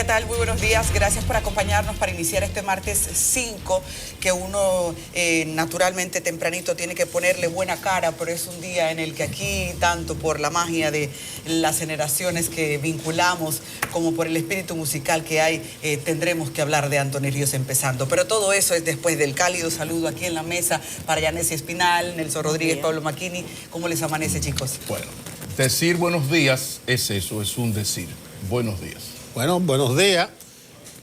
¿qué tal? Muy buenos días. Gracias por acompañarnos para iniciar este martes 5, que uno naturalmente tempranito tiene que ponerle buena cara, pero es un día en el que aquí, tanto por la magia de las generaciones que vinculamos, como por el espíritu musical que hay, tendremos que hablar de Anthony Ríos empezando. Pero todo eso es después del cálido saludo aquí en la mesa para Yanessi Espinal, Nelson Rodríguez, Pablo Macchini. ¿Cómo les amanece, chicos? Bueno, decir buenos días es eso, es un decir. Buenos días. Bueno, buenos días.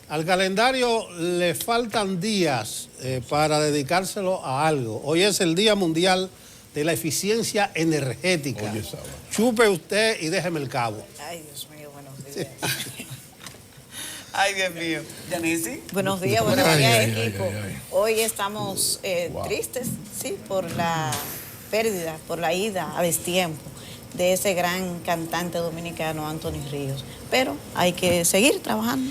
Al calendario le faltan días para dedicárselo a algo. Hoy es el Día Mundial de la Eficiencia Energética. Oye, Saba. Chupe usted y déjeme el cabo. Ay, Dios mío, buenos días. Ay, Dios mío. Yanessi. Buenos días, equipo. Hoy estamos tristes, sí, por la pérdida, por la ida a destiempo de ese gran cantante dominicano Anthony Ríos. Pero hay que seguir trabajando.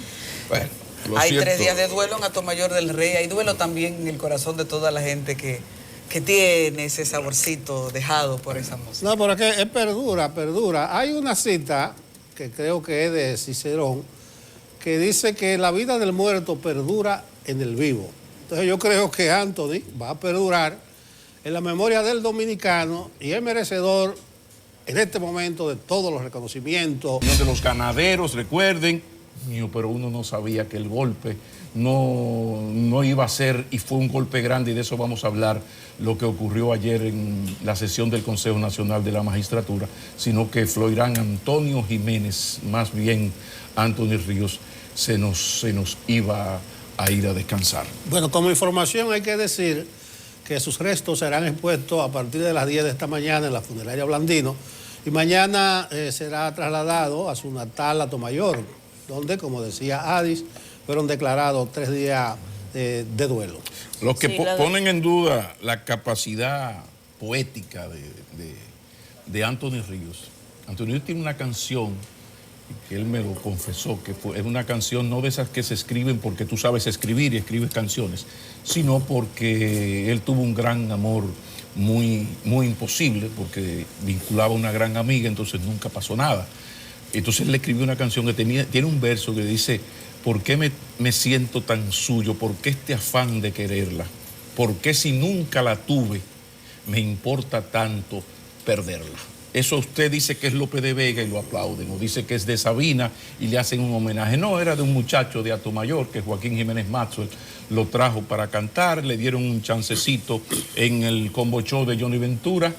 Bueno, hay 3 días de duelo en Atomayor del Rey. Hay duelo también en el corazón de toda la gente que tiene ese saborcito dejado por esa música. No, pero es que perdura. Hay una cita que creo que es de Cicerón que dice que la vida del muerto perdura en el vivo. Entonces yo creo que Anthony va a perdurar en la memoria del dominicano y es merecedor en este momento de todos los reconocimientos. De los ganaderos, recuerden, pero uno no sabía que el golpe no iba a ser, y fue un golpe grande, y de eso vamos a hablar, lo que ocurrió ayer en la sesión del Consejo Nacional de la Magistratura, sino que Floirán Antonio Jiménez, más bien Anthony Ríos, se nos iba a ir a descansar. Bueno, como información hay que decir que sus restos serán expuestos a partir de las 10 de esta mañana en la funeraria Blandino, y mañana será trasladado a su natal Atomayor, donde, como decía Adis, fueron declarados 3 días de duelo. Los que ponen en duda la capacidad poética de Anthony Ríos. Anthony Ríos tiene una canción que él me lo confesó, que es una canción no de esas que se escriben porque tú sabes escribir y escribes canciones, sino porque él tuvo un gran amor muy imposible, porque vinculaba a una gran amiga, entonces nunca pasó nada. Entonces él le escribió una canción que tiene un verso que dice: ¿por qué me siento tan suyo? ¿Por qué este afán de quererla? ¿Por qué si nunca la tuve me importa tanto perderla? Eso usted dice que es Lope de Vega y lo aplauden, o dice que es de Sabina y le hacen un homenaje. No, era de un muchacho de Atomayor que Joaquín Jiménez Maxwell lo trajo para cantar, le dieron un chancecito en el combo show de Johnny Ventura,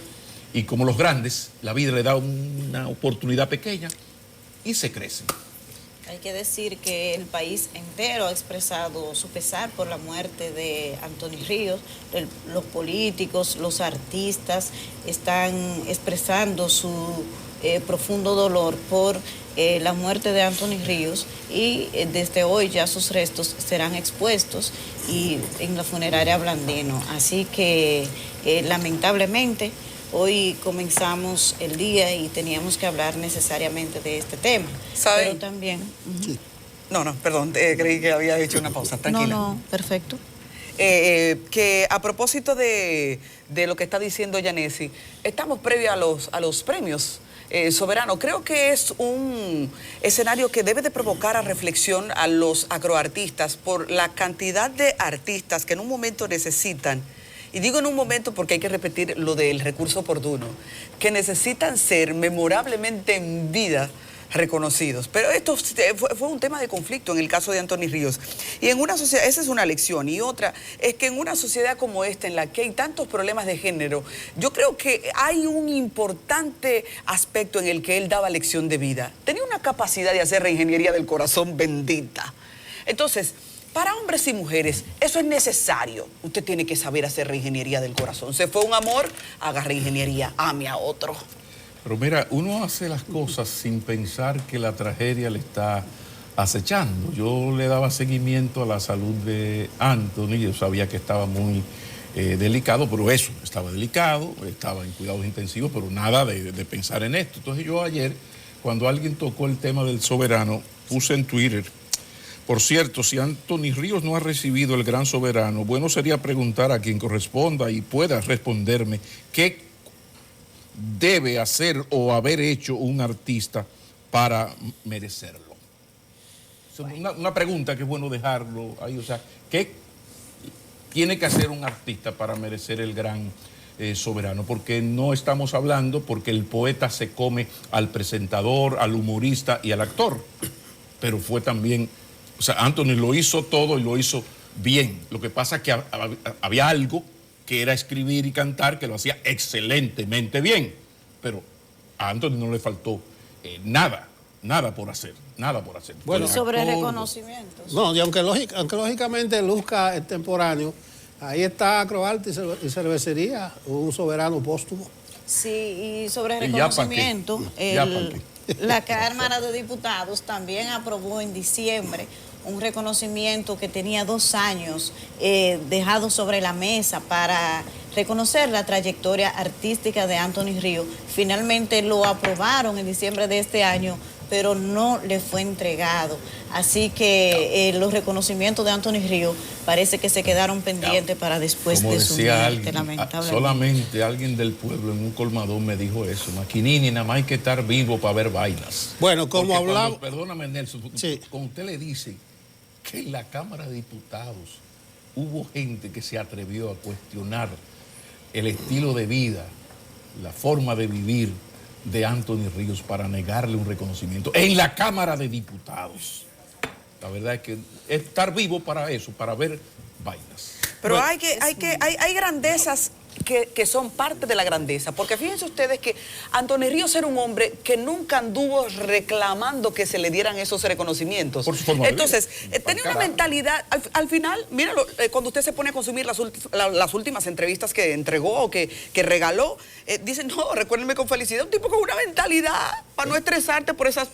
y como los grandes, la vida le da una oportunidad pequeña y se crece. Hay que decir que el país entero ha expresado su pesar por la muerte de Anthony Ríos. Los políticos, los artistas están expresando su profundo dolor por la muerte de Anthony Ríos, y desde hoy ya sus restos serán expuestos y en la funeraria Blandino. Así que lamentablemente hoy comenzamos el día y teníamos que hablar necesariamente de este tema. ¿Saben? Pero también... Sí. No, perdón, creí que había hecho una pausa, tranquila. No, perfecto. Que a propósito de lo que está diciendo Yanessi, estamos previo a los premios Soberano. Creo que es un escenario que debe de provocar a reflexión a los agroartistas por la cantidad de artistas que en un momento necesitan. Y digo en un momento porque hay que repetir lo del recurso oportuno, que necesitan ser memorablemente en vida reconocidos. Pero esto fue un tema de conflicto en el caso de Anthony Ríos. Y en una sociedad, esa es una lección. Y otra es que en una sociedad como esta, en la que hay tantos problemas de género, yo creo que hay un importante aspecto en el que él daba lección de vida. Tenía una capacidad de hacer reingeniería del corazón bendita. Entonces, para hombres y mujeres, eso es necesario. Usted tiene que saber hacer reingeniería del corazón. Se fue un amor, haga reingeniería, ame a otro. Pero mira, uno hace las cosas sin pensar que la tragedia le está acechando. Yo le daba seguimiento a la salud de Anthony, yo sabía que estaba muy delicado, pero eso, estaba delicado, estaba en cuidados intensivos, pero nada de pensar en esto. Entonces yo ayer, cuando alguien tocó el tema del Soberano, puse en Twitter: por cierto, si Anthony Ríos no ha recibido el Gran Soberano, bueno sería preguntar a quien corresponda y pueda responderme qué debe hacer o haber hecho un artista para merecerlo. Es una pregunta que es bueno dejarlo ahí. O sea, ¿qué tiene que hacer un artista para merecer el gran soberano? Porque no estamos hablando porque el poeta se come al presentador, al humorista y al actor. Pero fue también, o sea, Anthony lo hizo todo y lo hizo bien. Lo que pasa es que había algo que era escribir y cantar que lo hacía excelentemente bien. Pero a Anthony no le faltó nada por hacer. Bueno, y sobre reconocimientos. No, y aunque lógicamente luzca extemporáneo, ahí está Croarte y Cervecería, un soberano póstumo. Sí, y sobre ¿Y ya pa' reconocimiento, qué? ¿Ya pa' qué? la Cámara de Diputados también aprobó en diciembre un reconocimiento que tenía 2 años dejado sobre la mesa para reconocer la trayectoria artística de Anthony Ríos. Finalmente lo aprobaron en diciembre de este año, pero no le fue entregado. Así que los reconocimientos de Anthony Ríos parece que se quedaron pendientes para después Como de su decía muerte, alguien, lamentablemente. solamente alguien del pueblo en un colmador me dijo eso. Maquinini, nada más hay que estar vivo para ver vainas. Bueno, como Porque hablamos... Perdóname, Nelson, Sí. cuando usted le dice que en la Cámara de Diputados hubo gente que se atrevió a cuestionar el estilo de vida, la forma de vivir de Anthony Ríos para negarle un reconocimiento en la Cámara de Diputados. La verdad es que estar vivo para eso, para ver vainas. Pero Bueno, hay grandezas que son parte de la grandeza, porque fíjense ustedes que Anthony Ríos era un hombre que nunca anduvo reclamando que se le dieran esos reconocimientos. Por su forma de Entonces, vida. tenía una Carajo. mentalidad, al final, míralo, cuando usted se pone a consumir las últimas entrevistas que entregó o que regaló, dicen, no, recuérdenme con felicidad, un tipo con una mentalidad para no estresarte por esas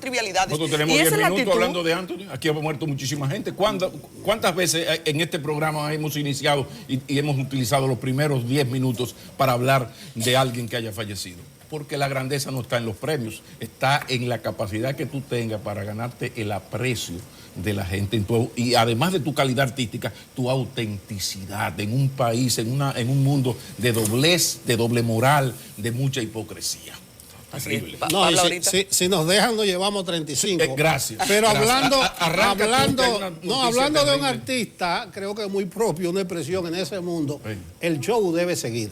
trivialidades. Nosotros tenemos Y esa 10 es la minutos actitud. hablando de Anthony. Aquí ha muerto muchísima gente. ¿Cuántas veces en este programa hemos iniciado y hemos utilizado los primeros 10 minutos para hablar de alguien que haya fallecido? Porque la grandeza no está en los premios, está en la capacidad que tú tengas para ganarte el aprecio de la gente y además de tu calidad artística, tu autenticidad en un país, en un mundo de doblez, de doble moral, de mucha hipocresía. Terrible. No, Habla y ahorita. si nos dejan nos llevamos 35. Gracias. Pero Gracias. hablando Arranca tú, que hay una noticia hablando de un terrible. artista, creo que es muy propio una expresión en ese mundo. Sí. El show debe seguir.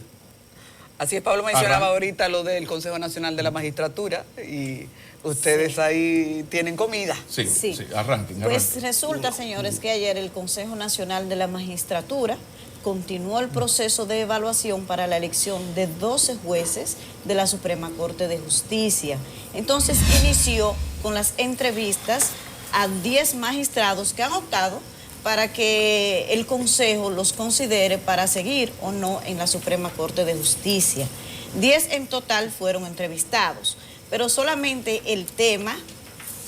Así es, Pablo mencionaba Arranca. ahorita lo del Consejo Nacional de la Magistratura y ustedes ahí tienen comida. Sí, Sí. arranquen. Pues resulta, señores, que ayer el Consejo Nacional de la Magistratura continuó el proceso de evaluación para la elección de 12 jueces de la Suprema Corte de Justicia. Entonces inició con las entrevistas a 10 magistrados que han optado para que el Consejo los considere para seguir o no en la Suprema Corte de Justicia. 10 en total fueron entrevistados, pero solamente el tema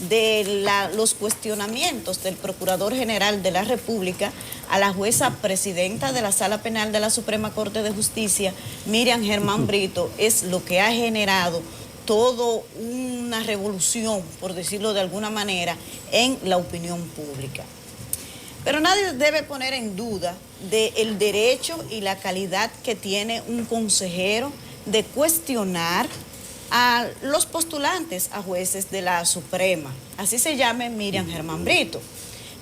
de los cuestionamientos del Procurador General de la República a la jueza presidenta de la Sala Penal de la Suprema Corte de Justicia, Miriam Germán Brito, es lo que ha generado toda una revolución, por decirlo de alguna manera, en la opinión pública. Pero nadie debe poner en duda el derecho y la calidad que tiene un consejero de cuestionar a los postulantes a jueces de la Suprema, así se llame Miriam Germán Brito.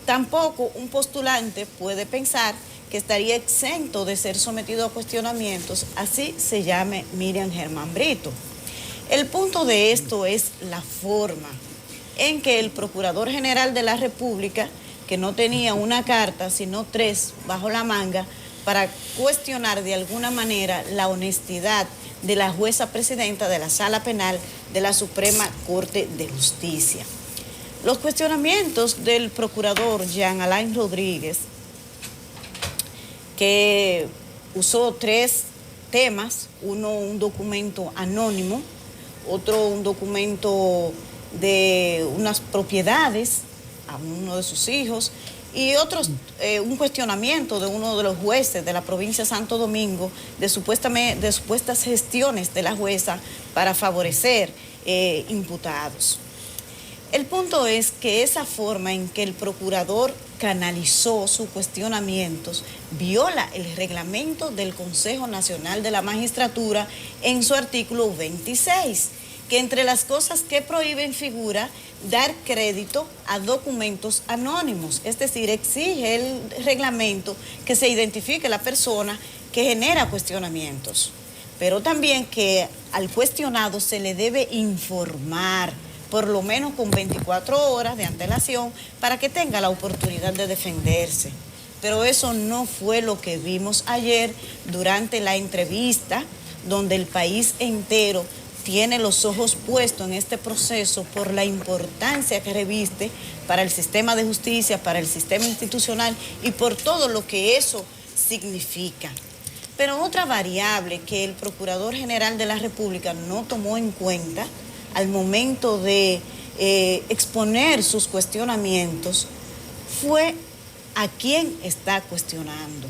Tampoco un postulante puede pensar que estaría exento de ser sometido a cuestionamientos, así se llame Miriam Germán Brito. El punto de esto es la forma en que el Procurador General de la República, que no tenía una carta, sino 3 bajo la manga, para cuestionar de alguna manera la honestidad de la jueza presidenta de la Sala Penal de la Suprema Corte de Justicia. Los cuestionamientos del procurador Jean Alain Rodríguez, que usó 3 temas, uno un documento anónimo, otro un documento de unas propiedades a uno de sus hijos y otros un cuestionamiento de uno de los jueces de la provincia de Santo Domingo de supuestas gestiones de la jueza para favorecer imputados. El punto es que esa forma en que el procurador canalizó sus cuestionamientos viola el reglamento del Consejo Nacional de la Magistratura en su artículo 26, que entre las cosas que prohíben figura dar crédito a documentos anónimos, es decir, exige el reglamento que se identifique la persona que genera cuestionamientos, pero también que al cuestionado se le debe informar, por lo menos con 24 horas de antelación, para que tenga la oportunidad de defenderse. Pero eso no fue lo que vimos ayer durante la entrevista, donde el país entero tiene los ojos puestos en este proceso por la importancia que reviste para el sistema de justicia, para el sistema institucional y por todo lo que eso significa. Pero otra variable que el Procurador General de la República no tomó en cuenta al momento de exponer sus cuestionamientos fue a quién está cuestionando.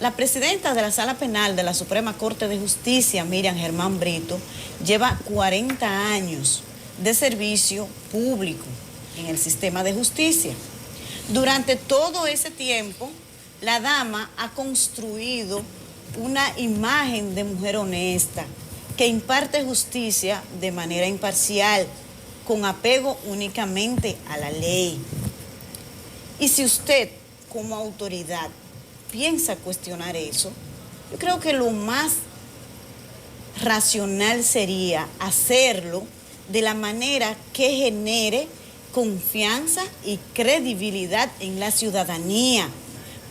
La presidenta de la Sala Penal de la Suprema Corte de Justicia, Miriam Germán Brito, lleva 40 años de servicio público en el sistema de justicia. Durante todo ese tiempo, la dama ha construido una imagen de mujer honesta, que imparte justicia de manera imparcial, con apego únicamente a la ley. Y si usted, como autoridad, piensa cuestionar eso, yo creo que lo más racional sería hacerlo de la manera que genere confianza y credibilidad en la ciudadanía,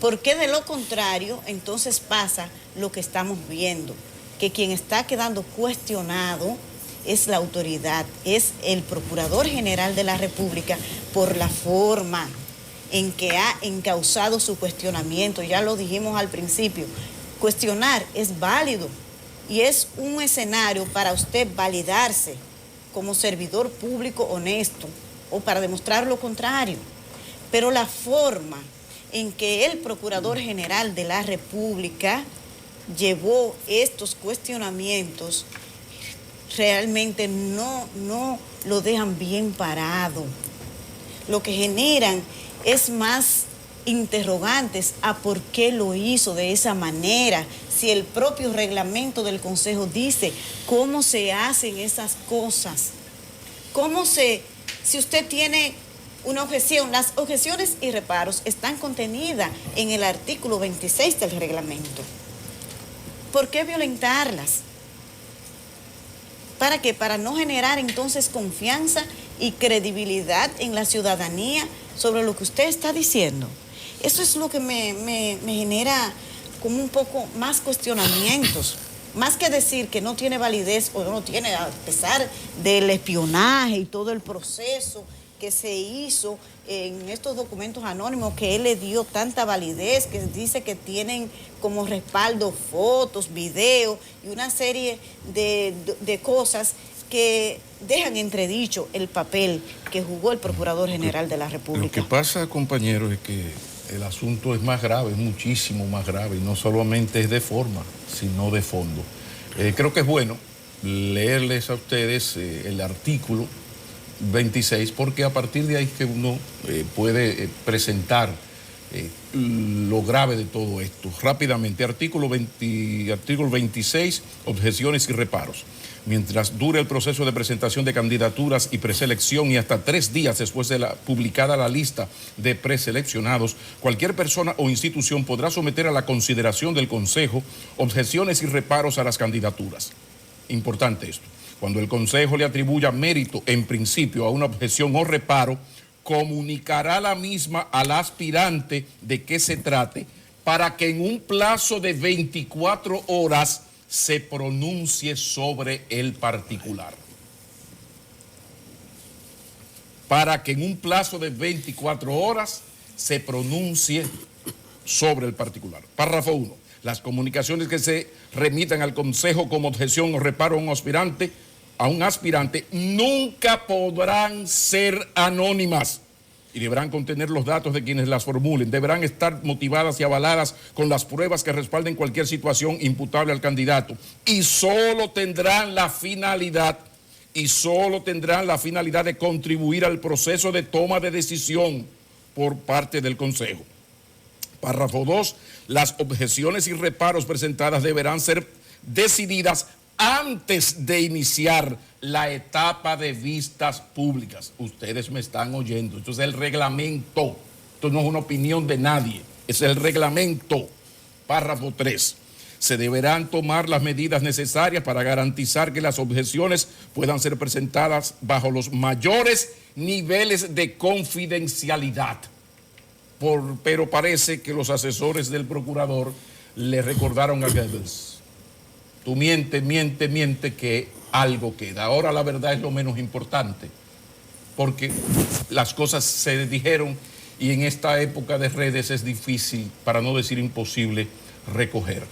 porque de lo contrario entonces pasa lo que estamos viendo, que quien está quedando cuestionado es la autoridad, es el Procurador General de la República, por la forma en que ha encauzado su cuestionamiento. Ya lo dijimos al principio, cuestionar es válido y es un escenario para usted validarse como servidor público honesto o para demostrar lo contrario. Pero la forma en que el Procurador General de la República llevó estos cuestionamientos realmente no lo dejan bien parado. Lo que generan es más interrogantes a por qué lo hizo de esa manera, si el propio reglamento del Consejo dice cómo se hacen esas cosas, si usted tiene una objeción, las objeciones y reparos están contenidas en el artículo 26 del reglamento. ¿Por qué violentarlas? ¿Para qué? Para no generar entonces confianza y credibilidad en la ciudadanía sobre lo que usted está diciendo. Eso es lo que me genera como un poco más cuestionamientos. Más que decir que no tiene validez o no tiene, a pesar del espionaje y todo el proceso que se hizo en estos documentos anónimos, que él le dio tanta validez, que dice que tienen como respaldo fotos, videos y una serie de cosas que dejan entredicho el papel que jugó el Procurador General de la República. Lo que pasa, compañeros, es que el asunto es más grave, es muchísimo más grave, y no solamente es de forma, sino de fondo. Creo que es bueno leerles a ustedes el artículo 26, porque a partir de ahí es que uno puede presentar lo grave de todo esto. Rápidamente, artículo 26, objeciones y reparos. Mientras dure el proceso de presentación de candidaturas y preselección y hasta 3 días después de publicada la lista de preseleccionados, cualquier persona o institución podrá someter a la consideración del Consejo objeciones y reparos a las candidaturas. Importante esto. Cuando el Consejo le atribuya mérito en principio a una objeción o reparo, comunicará la misma al aspirante de qué se trate para que en un plazo de 24 horas se pronuncie sobre el particular. Para que en un plazo de 24 horas se pronuncie sobre el particular. Párrafo 1. Las comunicaciones que se remitan al Consejo como objeción o reparo a un aspirante nunca podrán ser anónimas y deberán contener los datos de quienes las formulen. Deberán estar motivadas y avaladas con las pruebas que respalden cualquier situación imputable al candidato y solo tendrán la finalidad de contribuir al proceso de toma de decisión por parte del Consejo. Párrafo 2. Las objeciones y reparos presentadas deberán ser decididas antes de iniciar la etapa de vistas públicas. Ustedes me están oyendo, esto es el reglamento, esto no es una opinión de nadie, es el reglamento. Párrafo 3. Se deberán tomar las medidas necesarias para garantizar que las objeciones puedan ser presentadas bajo los mayores niveles de confidencialidad. Pero parece que los asesores del procurador le recordaron a Goebbels: tú miente, que algo queda. Ahora la verdad es lo menos importante, porque las cosas se dijeron y en esta época de redes es difícil, para no decir imposible, recoger.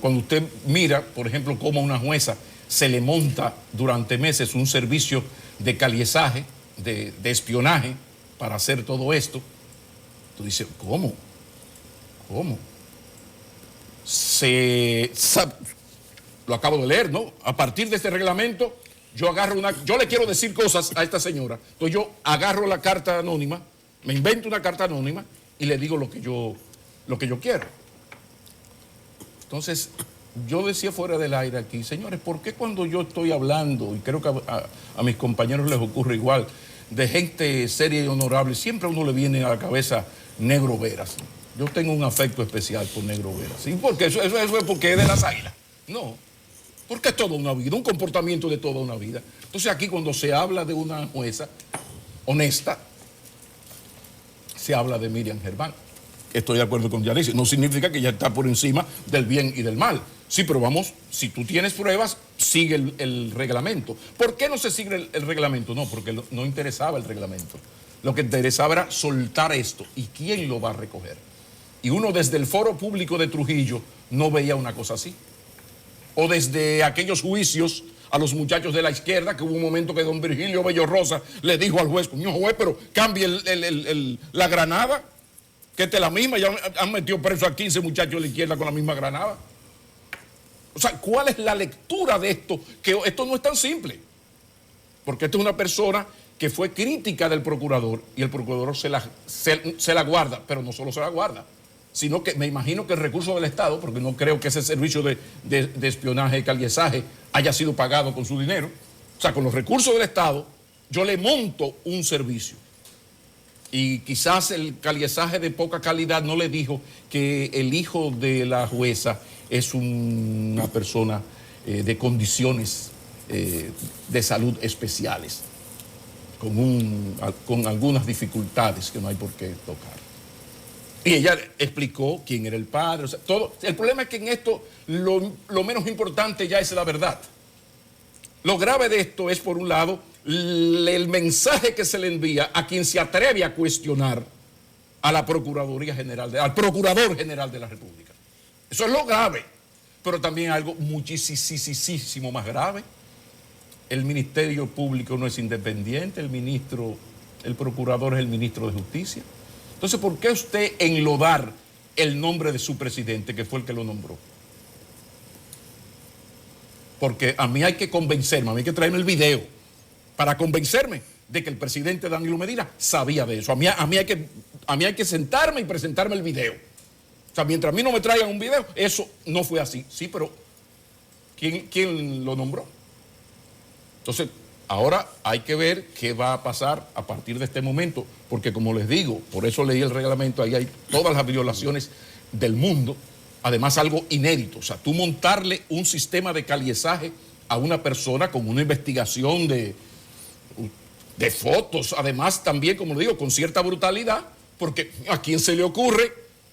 Cuando usted mira, por ejemplo, cómo a una jueza se le monta durante meses un servicio de caliezaje, de espionaje, para hacer todo esto, tú dices, ¿cómo? Lo acabo de leer, ¿no? A partir de este reglamento, yo le quiero decir cosas a esta señora. Entonces yo agarro la carta anónima, me invento una carta anónima y le digo lo que yo quiero. Entonces, yo decía fuera del aire aquí, señores, ¿por qué cuando yo estoy hablando, y creo que a mis compañeros les ocurre igual, de gente seria y honorable, siempre a uno le viene a la cabeza Negro Veras? Yo tengo un afecto especial por Negro Veras. ¿Sí? Porque eso es porque es de las Águilas. No, porque es toda una vida, un comportamiento de toda una vida. Entonces aquí cuando se habla de una jueza honesta, se habla de Miriam Germán. Estoy de acuerdo con Yanissi. No significa que ella está por encima del bien y del mal. Sí, pero vamos, si tú tienes pruebas, sigue el reglamento. ¿Por qué no se sigue el reglamento? No, porque no interesaba el reglamento. Lo que interesaba era soltar esto. ¿Y quién lo va a recoger? Y uno desde el foro público de Trujillo no veía una cosa así. O desde aquellos juicios a los muchachos de la izquierda, que hubo un momento que don Virgilio Bello Rosa le dijo al juez, coño juez, pero cambie la granada, que esta es la misma, ya han metido preso a 15 muchachos de la izquierda con la misma granada. O sea, ¿cuál es la lectura de esto? Que esto no es tan simple, porque esta es una persona que fue crítica del procurador y el procurador se la guarda, pero no solo se la guarda, sino que me imagino que el recurso del Estado, porque no creo que ese servicio de espionaje y caliezaje haya sido pagado con su dinero, o sea, con los recursos del Estado, yo le monto un servicio. Y quizás el caliezaje de poca calidad no le dijo que el hijo de la jueza es una persona de condiciones de salud especiales, con algunas dificultades que no hay por qué tocar. Y ella explicó quién era el padre, o sea, todo. El problema es que en esto lo menos importante ya es la verdad. Lo grave de esto es, por un lado, el mensaje que se le envía a quien se atreve a cuestionar a la Procuraduría General, al Procurador General de la República. Eso es lo grave, pero también algo muchísimo más grave. El Ministerio Público no es independiente, el Procurador es el Ministro de Justicia. Entonces, ¿por qué usted enlodar el nombre de su presidente, que fue el que lo nombró? Porque a mí hay que convencerme, a mí hay que traerme el video para convencerme de que el presidente Danilo Medina sabía de eso. A mí hay que sentarme y presentarme el video. O sea, mientras a mí no me traigan un video, eso no fue así. Sí, pero ¿quién lo nombró? Entonces, ahora hay que ver qué va a pasar a partir de este momento, porque como les digo, por eso leí el reglamento, ahí hay todas las violaciones del mundo, además algo inédito. O sea, tú montarle un sistema de caliezaje a una persona con una investigación de fotos, además también, como le digo, con cierta brutalidad, porque ¿a quién se le ocurre,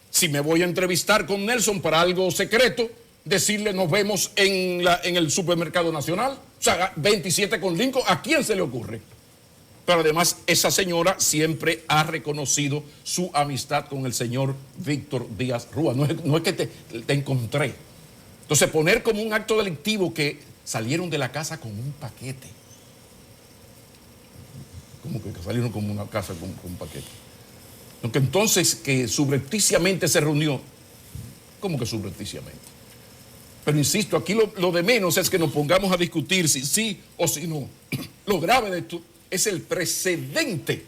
si me voy a entrevistar con Nelson para algo secreto, decirle nos vemos en el supermercado nacional? O sea, 27 con Lincoln, ¿a quién se le ocurre? Pero además esa señora siempre ha reconocido su amistad con el señor Víctor Díaz Rúa. No es que te encontré. Entonces poner como un acto delictivo que salieron de la casa con un paquete. ¿Cómo que salieron como una casa con un paquete? Aunque entonces que subrepticiamente se reunió. ¿Cómo que subrepticiamente? Pero insisto, aquí lo de menos es que nos pongamos a discutir si sí o si no. Lo grave de esto es el precedente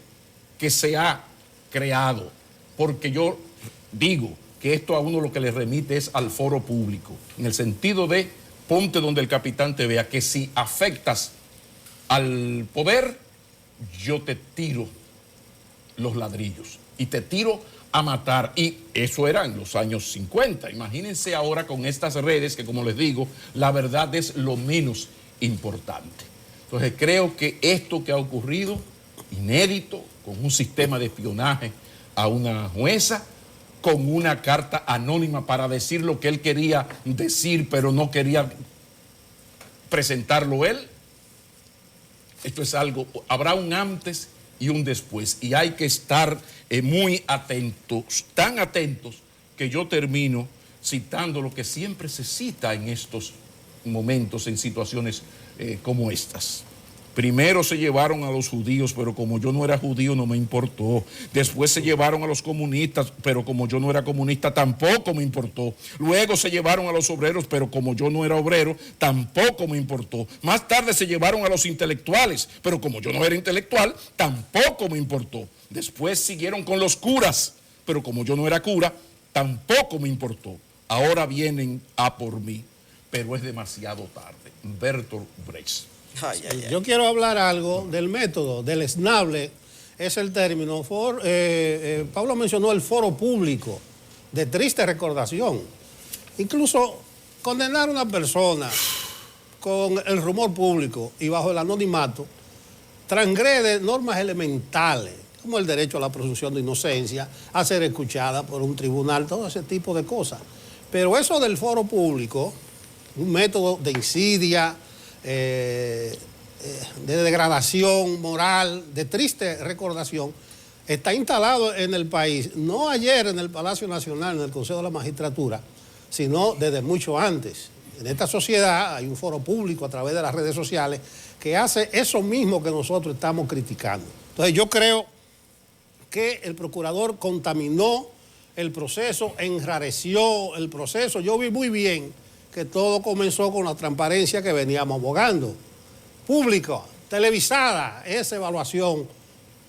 que se ha creado. Porque yo digo que esto a uno lo que le remite es al foro público, en el sentido de ponte donde el capitán te vea, que si afectas al poder, yo te tiro los ladrillos y te tiro a matar. Y eso era en los años 50. Imagínense ahora con estas redes que, como les digo, la verdad es lo menos importante. Entonces creo que esto que ha ocurrido, inédito, con un sistema de espionaje a una jueza, con una carta anónima para decir lo que él quería decir, pero no quería presentarlo él. Esto es algo, habrá un antes y un después, y hay que estar muy atentos, tan atentos que yo termino citando lo que siempre se cita en estos momentos, en situaciones como estas. Primero se llevaron a los judíos, pero como yo no era judío no me importó. Después se llevaron a los comunistas, pero como yo no era comunista tampoco me importó. Luego se llevaron a los obreros, pero como yo no era obrero tampoco me importó. Más tarde se llevaron a los intelectuales, pero como yo no era intelectual tampoco me importó. Después siguieron con los curas, pero como yo no era cura tampoco me importó. Ahora vienen a por mí, pero es demasiado tarde. Bertolt Brecht. Ay, ay, ay. Yo quiero hablar algo del método, del esnable, es el término. Pablo mencionó el foro público, de triste recordación. Incluso condenar a una persona con el rumor público y bajo el anonimato transgrede normas elementales, como el derecho a la presunción de inocencia, a ser escuchada por un tribunal, todo ese tipo de cosas. Pero eso del foro público, un método de insidia, de degradación moral, de triste recordación, está instalado en el país, no ayer en el Palacio Nacional, en el Consejo de la Magistratura, sino desde mucho antes. En esta sociedad hay un foro público a través de las redes sociales que hace eso mismo que nosotros estamos criticando. Entonces yo creo que el procurador contaminó el proceso, enrareció el proceso. Yo vi muy bien que todo comenzó con la transparencia que veníamos abogando. Pública, televisada, esa evaluación,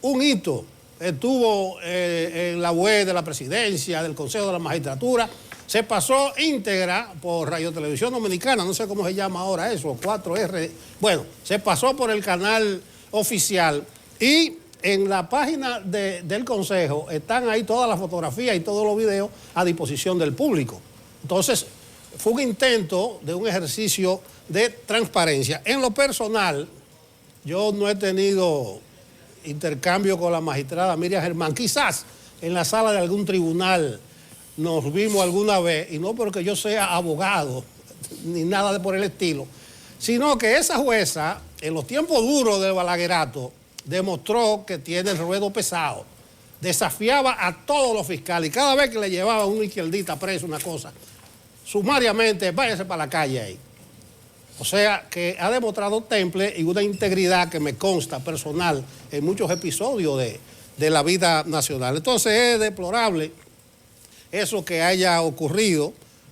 un hito. Estuvo en la web de la presidencia, del Consejo de la Magistratura, se pasó íntegra por Radio Televisión Dominicana, no sé cómo se llama ahora eso, 4R. Bueno, se pasó por el canal oficial y en la página del Consejo están ahí todas las fotografías y todos los videos a disposición del público. Entonces, fue un intento de un ejercicio de transparencia. En lo personal, yo no he tenido intercambio con la magistrada Miriam Germán. Quizás en la sala de algún tribunal nos vimos alguna vez, y no porque yo sea abogado, ni nada por el estilo, sino que esa jueza, en los tiempos duros del balaguerato, demostró que tiene el ruedo pesado. Desafiaba a todos los fiscales, y cada vez que le llevaba una izquierdita preso, una cosa, sumariamente, váyase para la calle ahí. O sea, que ha demostrado temple y una integridad que me consta personal en muchos episodios de la vida nacional. Entonces es deplorable eso que haya ocurrido.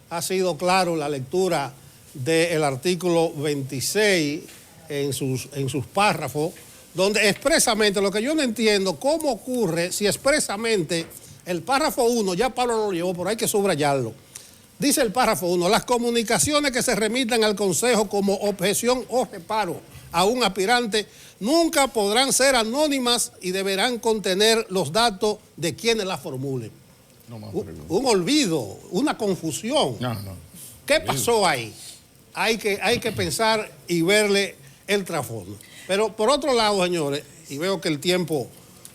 Ha sido claro la lectura del artículo 26 en sus párrafos, donde expresamente, lo que yo no entiendo, cómo ocurre si expresamente el párrafo 1, ya Pablo lo llevó, pero hay que subrayarlo. Dice el párrafo 1, las comunicaciones que se remitan al Consejo como objeción o reparo a un aspirante nunca podrán ser anónimas y deberán contener los datos de quienes las formulen. No más un olvido, una confusión. No. ¿Qué pasó ahí? Hay que pensar y verle el trasfondo. Pero por otro lado, señores, y veo que el tiempo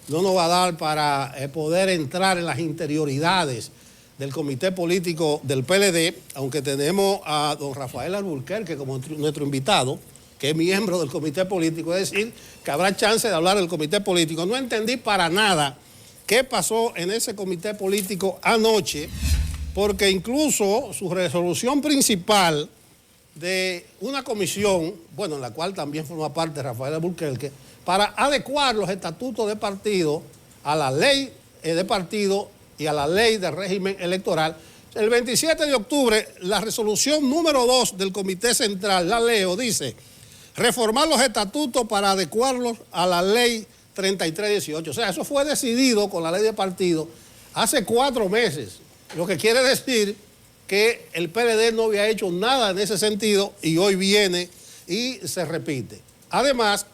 no nos va a dar para poder entrar en las interioridades del comité político del PLD, aunque tenemos a don Rafael Alburquerque como nuestro invitado, que es miembro del comité político, es decir, que habrá chance de hablar del comité político. No entendí para nada qué pasó en ese comité político anoche, porque incluso su resolución principal de una comisión, bueno, en la cual también forma parte Rafael Alburquerque, para adecuar los estatutos de partido a la ley de partido y a la ley de régimen electoral. El 27 de octubre, la resolución número 2 del Comité Central, la leo, dice, reformar los estatutos para adecuarlos a la ley 3318. O sea, eso fue decidido con la ley de partido hace 4 meses, lo que quiere decir que el PLD no había hecho nada en ese sentido y hoy viene y se repite. Además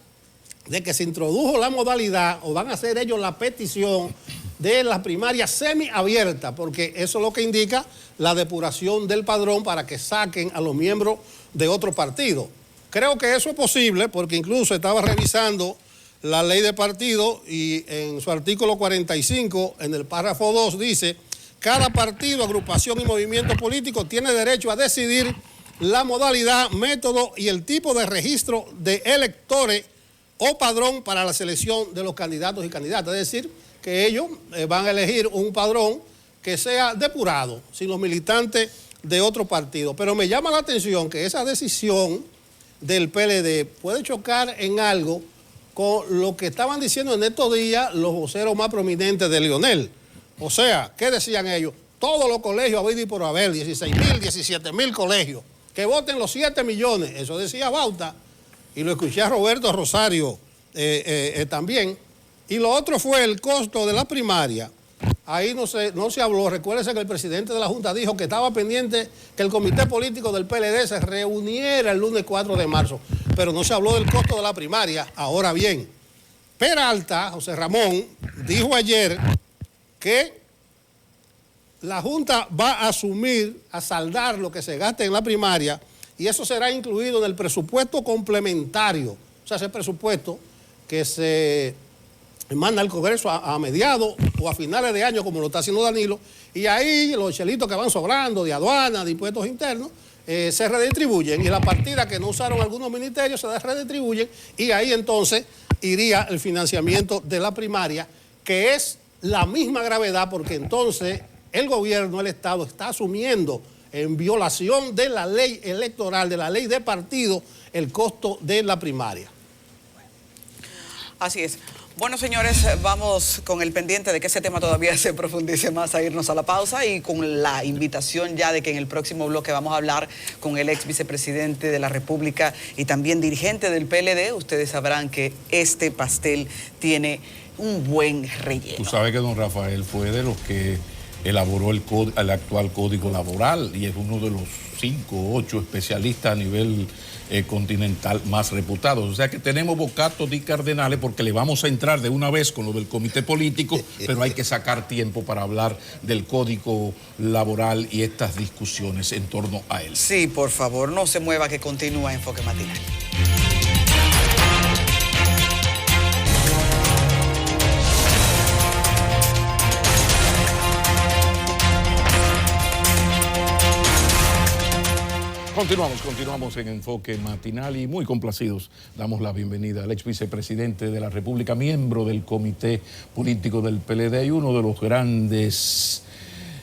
de que se introdujo la modalidad, o van a hacer ellos la petición de las primarias semiabiertas, porque eso es lo que indica la depuración del padrón para que saquen a los miembros de otro partido. Creo que eso es posible porque incluso estaba revisando la ley de partido y en su artículo 45, en el párrafo 2, dice: cada partido, agrupación y movimiento político tiene derecho a decidir la modalidad, método y el tipo de registro de electores o padrón para la selección de los candidatos y candidatas. Es decir, que ellos van a elegir un padrón que sea depurado, sin los militantes de otro partido. Pero me llama la atención que esa decisión del PLD puede chocar en algo con lo que estaban diciendo en estos días los voceros más prominentes de Leonel. O sea, ¿qué decían ellos? Todos los colegios habido y por haber, 16.000, 17.000 colegios, que voten los 7 millones. Eso decía Bauta, y lo escuché a Roberto Rosario también. Y lo otro fue el costo de la primaria. Ahí no se habló. Recuérdese que el presidente de la Junta dijo que estaba pendiente que el comité político del PLD se reuniera el lunes 4 de marzo, pero no se habló del costo de la primaria. Ahora bien, Peralta, José Ramón, dijo ayer que la Junta va a asumir, a saldar lo que se gaste en la primaria, y eso será incluido en el presupuesto complementario, o sea, ese presupuesto que se manda al Congreso a mediados o a finales de año, como lo está haciendo Danilo, y ahí los chelitos que van sobrando de aduana, de impuestos internos, se redistribuyen, y la partida que no usaron algunos ministerios se redistribuyen, y ahí entonces iría el financiamiento de la primaria, que es la misma gravedad, porque entonces el gobierno, el Estado, está asumiendo en violación de la ley electoral, de la ley de partido, el costo de la primaria. Así es. Bueno, señores, vamos con el pendiente de que ese tema todavía se profundice más, a irnos a la pausa, y con la invitación ya de que en el próximo bloque vamos a hablar con el ex vicepresidente de la República y también dirigente del PLD. Ustedes sabrán que este pastel tiene un buen relleno. Tú sabes que don Rafael fue de los que elaboró el actual Código Laboral y es uno de los 5 o 8 especialistas a nivel continental más reputados. O sea que tenemos bocatos y cardenales porque le vamos a entrar de una vez con lo del comité político, pero hay que sacar tiempo para hablar del Código Laboral y estas discusiones en torno a él. Sí, por favor, no se mueva, que continúa Enfoque Matinal. Continuamos en Enfoque Matinal y muy complacidos damos la bienvenida al ex vicepresidente de la República, miembro del comité político del PLD y uno de los grandes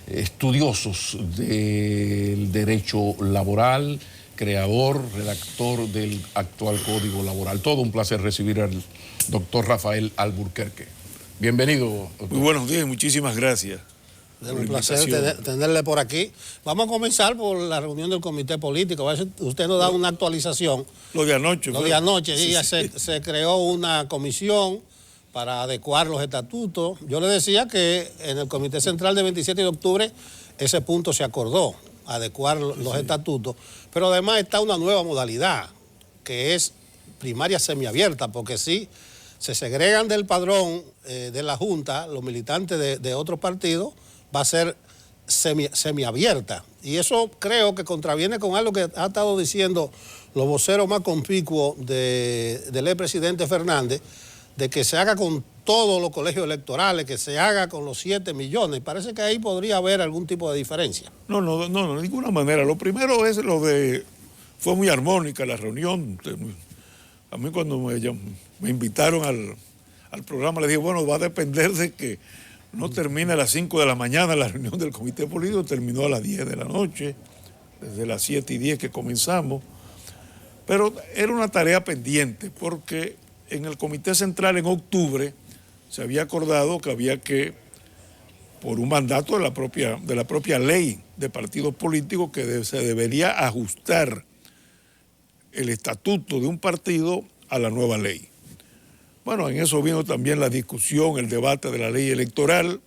estudiosos del derecho laboral, creador, redactor del actual Código Laboral. Todo un placer recibir al doctor Rafael Alburquerque. Bienvenido, doctor. Muy buenos días y muchísimas gracias. Es un placer tenerle por aquí. Vamos a comenzar por la reunión del comité político. A ver si usted nos da una actualización. Lo de anoche. Lo de anoche, sí. Se creó una comisión para adecuar los estatutos. Yo le decía que en el Comité Central del 27 de octubre ese punto se acordó, adecuar los estatutos. Pero además está una nueva modalidad, que es primaria semiabierta, porque sí, se segregan del padrón de la Junta los militantes de otros partidos, va a ser semiabierta. Y eso creo que contraviene con algo que ha estado diciendo los voceros más conspicuos del expresidente Fernández, de que se haga con todos los colegios electorales, que se haga con los 7 millones. Parece que ahí podría haber algún tipo de diferencia. No, de ninguna manera. Lo primero es fue muy armónica la reunión. A mí cuando me invitaron al programa, le dije, bueno, va a depender de que no termine a las 5 de la mañana la reunión del comité político, terminó a las 10 de la noche, desde las 7:10 que comenzamos. Pero era una tarea pendiente, porque en el comité central en octubre se había acordado que había que, por un mandato de la propia ley de partidos políticos, que se debería ajustar el estatuto de un partido a la nueva ley. Bueno, en eso vino también la discusión, el debate de la ley electoral.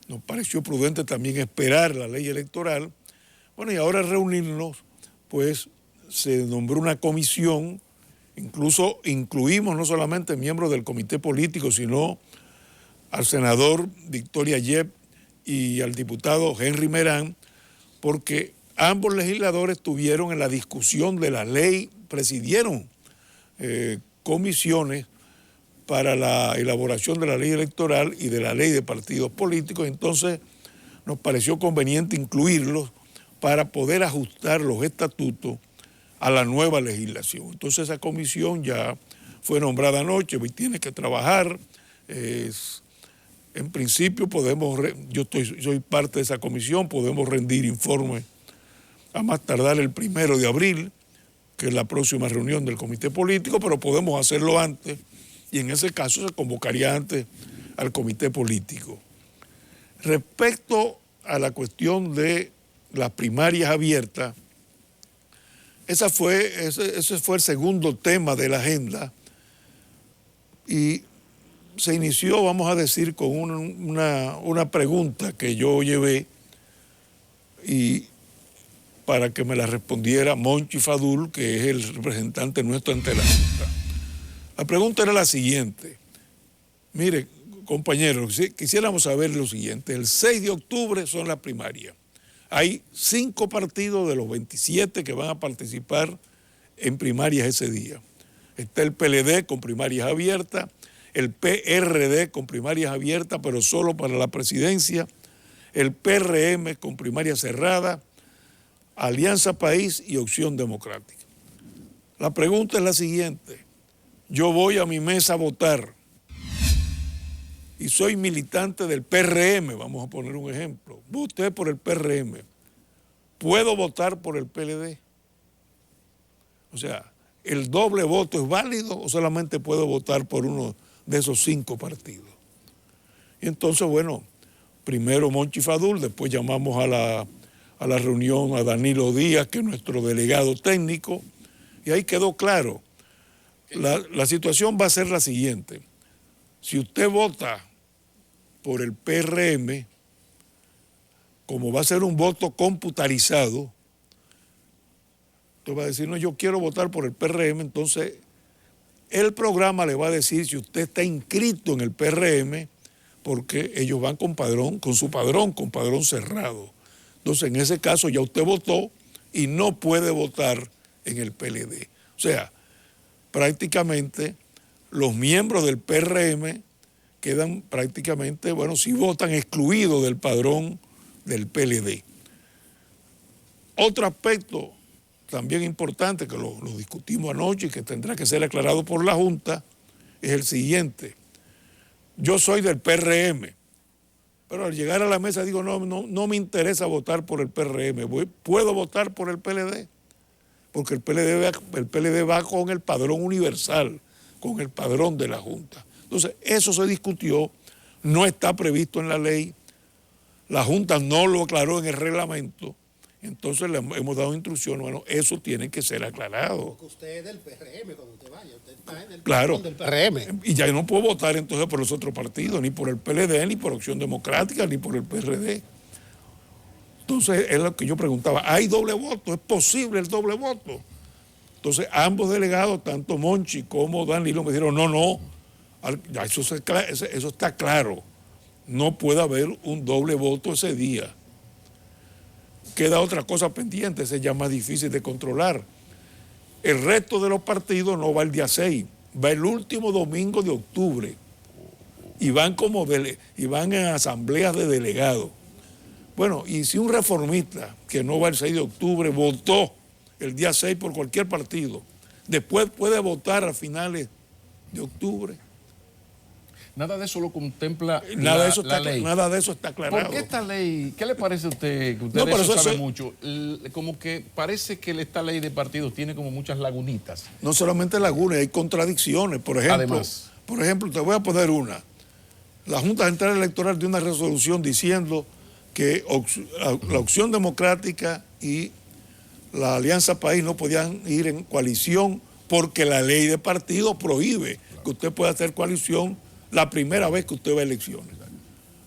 Nos pareció prudente también esperar la ley electoral Bueno, y ahora al reunirnos, pues se nombró una comisión, incluso incluimos no solamente miembros del comité político, sino al senador Victoria Yep y al diputado Henry Merán, porque ambos legisladores tuvieron en la discusión de la ley, presidieron comisiones para la elaboración de la ley electoral y de la ley de partidos políticos. Entonces nos pareció conveniente incluirlos para poder ajustar los estatutos a la nueva legislación. Entonces esa comisión ya fue nombrada anoche y tiene que trabajar. En principio soy parte de esa comisión, podemos rendir informes a más tardar el 1 de abril, que es la próxima reunión del comité político, pero podemos hacerlo antes y en ese caso se convocaría antes al comité político. Respecto a la cuestión de las primarias abiertas, ese fue el segundo tema de la agenda y se inició, vamos a decir, con una pregunta que yo llevé y para que me la respondiera Monchi Fadul, que es el representante nuestro ante la Junta. La pregunta era la siguiente. Mire, compañeros, quisiéramos saber lo siguiente. El 6 de octubre son las primarias. Hay 5 partidos de los 27 que van a participar en primarias ese día. Está el PLD con primarias abiertas, el PRD con primarias abiertas, pero solo para la presidencia, el PRM con primaria cerrada, Alianza País y Opción Democrática. La pregunta es la siguiente. Yo voy a mi mesa a votar y soy militante del PRM, vamos a poner un ejemplo. Voté por el PRM. ¿Puedo votar por el PLD? O sea, ¿el doble voto es válido o solamente puedo votar por uno de esos 5 partidos? Y entonces, bueno, primero Monchi Fadul, después llamamos a la reunión a Danilo Díaz, que es nuestro delegado técnico, y ahí quedó claro. La situación va a ser la siguiente. Si usted vota por el PRM, como va a ser un voto computarizado, usted va a decir, no, yo quiero votar por el PRM, entonces el programa le va a decir si usted está inscrito en el PRM, porque ellos van con su padrón, con padrón cerrado. Entonces, en ese caso ya usted votó y no puede votar en el PLD. O sea, prácticamente los miembros del PRM quedan prácticamente, bueno, si votan excluidos del padrón del PLD. Otro aspecto también importante que lo discutimos anoche y que tendrá que ser aclarado por la Junta es el siguiente. Yo soy del PRM, pero al llegar a la mesa digo, no me interesa votar por el PRM, puedo votar por el PLD, porque el PLD va con el padrón universal, con el padrón de la Junta. Entonces, eso se discutió, no está previsto en la ley, la Junta no lo aclaró en el reglamento, entonces le hemos dado instrucciones, bueno, eso tiene que ser aclarado. Porque usted es del PRM cuando usted vaya, usted está en el claro, del PRM. Y ya no puedo votar entonces por los otros partidos, ni por el PLD, ni por Opción Democrática, ni por el PRD. Entonces, es lo que yo preguntaba, ¿hay doble voto? ¿Es posible el doble voto? Entonces, ambos delegados, tanto Monchi como Danilo, me dijeron, no, eso está claro, no puede haber un doble voto ese día. Queda otra cosa pendiente, ese es ya más difícil de controlar. El resto de los partidos no va el día 6, va el último domingo de octubre y van en asambleas de delegados. Bueno, y si un reformista que no va el 6 de octubre votó el día 6 por cualquier partido, después puede votar a finales de octubre. Nada de eso lo contempla Nada de eso está aclarado. ¿Por qué esta ley? ¿Qué le parece a usted? Que usted de eso sabe mucho. Como que parece que esta ley de partidos tiene como muchas lagunitas. No solamente lagunas, hay contradicciones. Por ejemplo, te voy a poner una. La Junta Central Electoral dio una resolución diciendo que la Opción Democrática y la Alianza País no podían ir en coalición porque la ley de partidos prohíbe que usted pueda hacer coalición la primera vez que usted va a elecciones.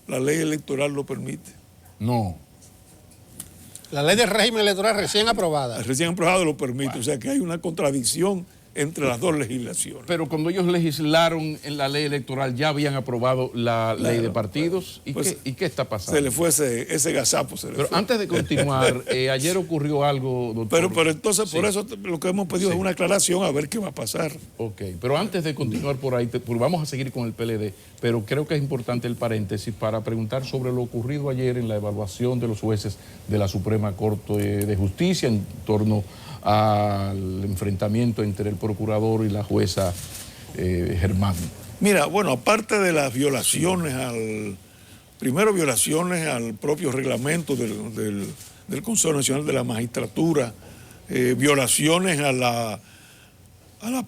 La ley electoral lo permite. No. La ley del régimen electoral recién aprobada. Recién aprobado lo permite, o sea que hay una contradicción entre las dos legislaciones. Pero cuando ellos legislaron en la ley electoral, ya habían aprobado la ley de partidos. Pues, ¿Y qué está pasando? Se le fue ese gazapo. Pero antes de continuar, ayer ocurrió algo, doctor. Pero entonces, Sí. por eso lo que hemos pedido es una aclaración a ver qué va a pasar. Ok, pero antes de continuar por ahí, vamos a seguir con el PLD, pero creo que es importante el paréntesis para preguntar sobre lo ocurrido ayer en la evaluación de los jueces de la Suprema Corte de Justicia en torno al enfrentamiento entre el procurador y la jueza Germán. Mira, bueno, aparte de las violaciones primero violaciones al propio reglamento del Consejo Nacional de la Magistratura, violaciones a la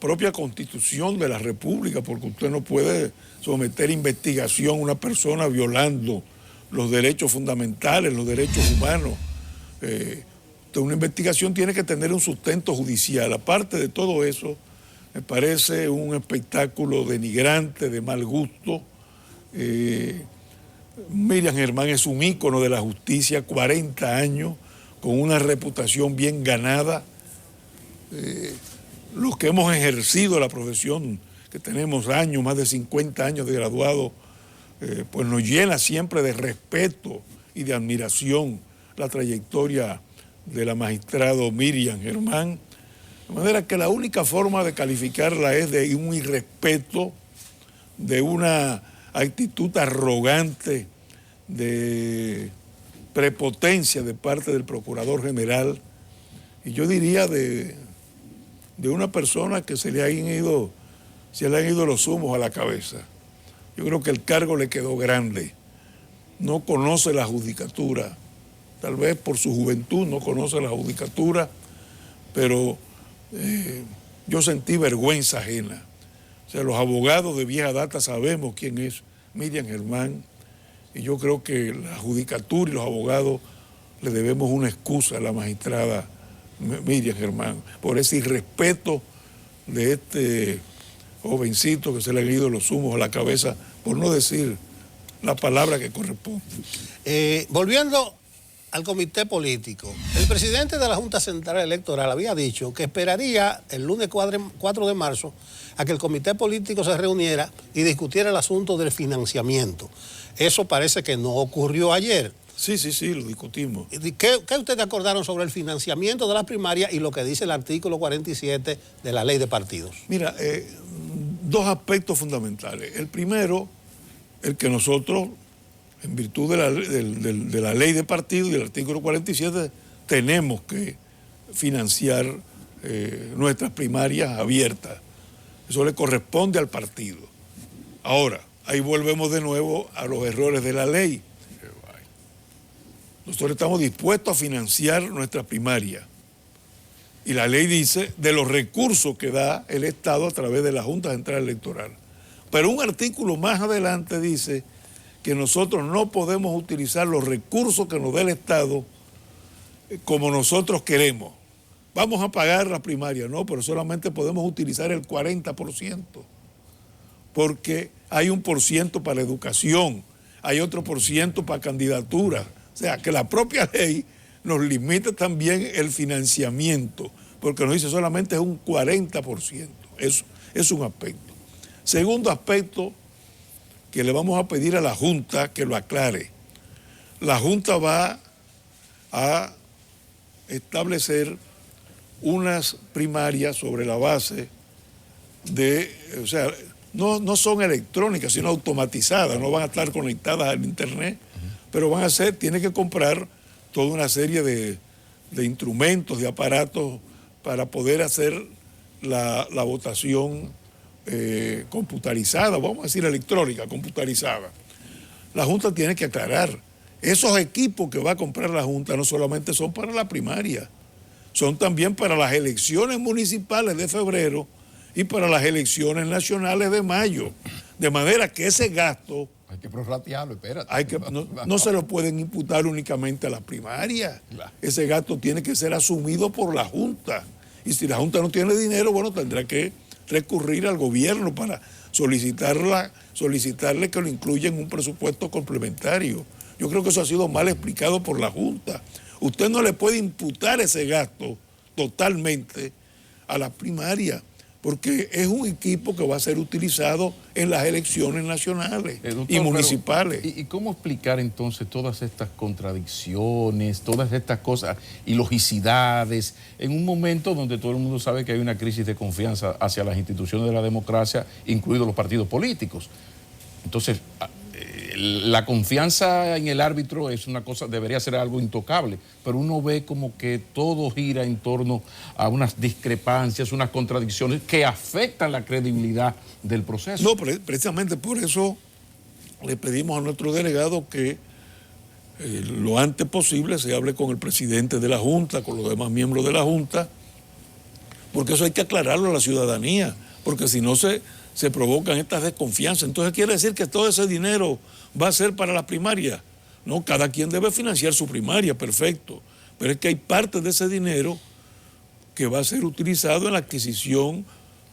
propia Constitución de la República, porque usted no puede someter investigación a una persona violando los derechos fundamentales, los derechos humanos. Una investigación tiene que tener un sustento judicial. Aparte de todo eso, me parece un espectáculo denigrante, de mal gusto. Miriam Germán es un ícono de la justicia, 40 años, con una reputación bien ganada. Los que hemos ejercido la profesión, que tenemos años, más de 50 años de graduado, pues nos llena siempre de respeto y de admiración la trayectoria de la magistrada Miriam Germán, de manera que la única forma de calificarla es de un irrespeto, de una actitud arrogante, de prepotencia de parte del Procurador General, y yo diría de una persona que se le han ido los humos a la cabeza. Yo creo que el cargo le quedó grande, no conoce la judicatura, tal vez por su juventud no conoce la judicatura, pero yo sentí vergüenza ajena. O sea, los abogados de vieja data sabemos quién es Miriam Germán, y yo creo que la judicatura y los abogados le debemos una excusa a la magistrada Miriam Germán por ese irrespeto de este jovencito que se le han ido los humos a la cabeza, por no decir la palabra que corresponde. Volviendo al comité político, el presidente de la Junta Central Electoral había dicho que esperaría el lunes 4 de marzo a que el comité político se reuniera y discutiera el asunto del financiamiento. Eso parece que no ocurrió ayer. Sí, lo discutimos. ¿Qué ustedes acordaron sobre el financiamiento de las primarias y lo que dice el artículo 47 de la ley de partidos? Mira, dos aspectos fundamentales. El primero, el que nosotros, en virtud de la ley de partidos y del artículo 47, tenemos que financiar nuestras primarias abiertas. Eso le corresponde al partido. Ahora, ahí volvemos de nuevo a los errores de la ley. Nosotros estamos dispuestos a financiar nuestra primaria. Y la ley dice de los recursos que da el Estado a través de la Junta Central Electoral. Pero un artículo más adelante dice que nosotros no podemos utilizar los recursos que nos da el Estado como nosotros queremos. Vamos a pagar la primaria, no, pero solamente podemos utilizar el 40%, porque hay 1% para educación, hay otro % para candidatura. O sea, que la propia ley nos limita también el financiamiento, porque nos dice solamente es un 40%. Eso es un aspecto. Segundo aspecto, que le vamos a pedir a la Junta que lo aclare. La Junta va a establecer unas primarias sobre la base de, o sea, no son electrónicas, sino automatizadas, no van a estar conectadas al Internet, pero van a ser, tiene que comprar toda una serie de instrumentos, de aparatos para poder hacer la votación computarizada, vamos a decir electrónica, computarizada. La Junta tiene que aclarar, esos equipos que va a comprar la Junta no solamente son para la primaria, son también para las elecciones municipales de febrero y para las elecciones nacionales de mayo. De manera que ese gasto Hay que prorratearlo, espérate. no se lo pueden imputar únicamente a la primaria. Claro. Ese gasto tiene que ser asumido por la Junta. Y si la Junta no tiene dinero, bueno, tendrá que recurrir al gobierno para solicitarle que lo incluya en un presupuesto complementario. Yo creo que eso ha sido mal explicado por la Junta. Usted no le puede imputar ese gasto totalmente a la primaria, porque es un equipo que va a ser utilizado en las elecciones nacionales Doctor, y municipales. ¿Y cómo explicar entonces todas estas contradicciones, todas estas cosas, ilogicidades, en un momento donde todo el mundo sabe que hay una crisis de confianza hacia las instituciones de la democracia, incluidos los partidos políticos? Entonces, la confianza en el árbitro es una cosa, debería ser algo intocable, pero uno ve como que todo gira en torno a unas discrepancias, unas contradicciones que afectan la credibilidad del proceso. No, precisamente por eso le pedimos a nuestro delegado que lo antes posible se hable con el presidente de la Junta, con los demás miembros de la Junta, porque eso hay que aclararlo a la ciudadanía, porque si no se provocan estas desconfianzas. Entonces quiere decir que todo ese dinero va a ser para la primaria. No, cada quien debe financiar su primaria, perfecto. Pero es que hay parte de ese dinero que va a ser utilizado en la adquisición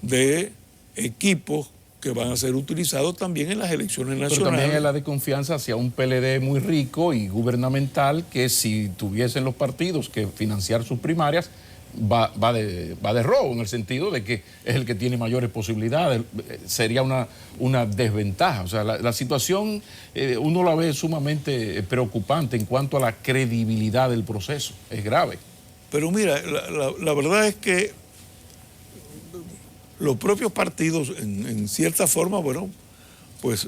de equipos que van a ser utilizados también en las elecciones nacionales. Pero también hay la desconfianza hacia un PLD muy rico y gubernamental que si tuviesen los partidos que financiar sus primarias, va de robo, en el sentido de que es el que tiene mayores posibilidades, sería una desventaja. O sea, la situación uno la ve sumamente preocupante en cuanto a la credibilidad del proceso, es grave. Pero mira, la verdad es que los propios partidos, en cierta forma, bueno, pues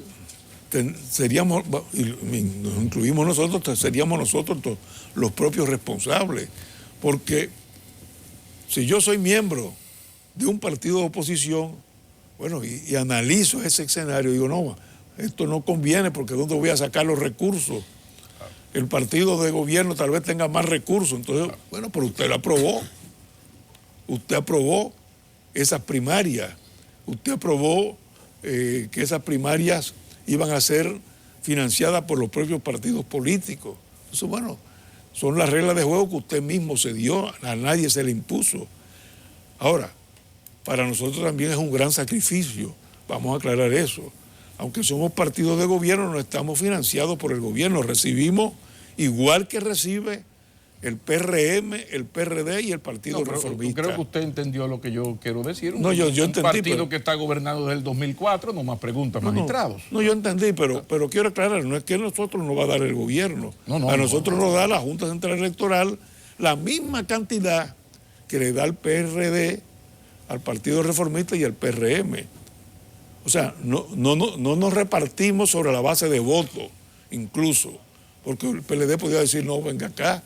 seríamos, y nos incluimos nosotros, seríamos nosotros los propios responsables, porque si yo soy miembro de un partido de oposición, bueno, y analizo ese escenario, digo, no, esto no conviene porque ¿dónde voy a sacar los recursos? El partido de gobierno tal vez tenga más recursos, entonces, bueno, pero usted lo aprobó. Usted aprobó esas primarias. Usted aprobó que esas primarias iban a ser financiadas por los propios partidos políticos. Eso, bueno, son las reglas de juego que usted mismo se dio, a nadie se le impuso. Ahora, para nosotros también es un gran sacrificio, vamos a aclarar eso. Aunque somos partidos de gobierno, no estamos financiados por el gobierno, recibimos igual que recibe el PRM, el PRD y el Partido Reformista. Creo que usted entendió lo que yo quiero decir. No, yo entendí. Un partido que está gobernado desde el 2004, no más preguntas, magistrados. No, yo entendí, pero quiero aclarar, no es que a nosotros nos va a dar el gobierno. A nosotros nos da la Junta Central Electoral la misma cantidad que le da el PRD, al Partido Reformista y al PRM. O sea, no nos repartimos sobre la base de votos, incluso, porque el PLD podía decir, no, venga acá.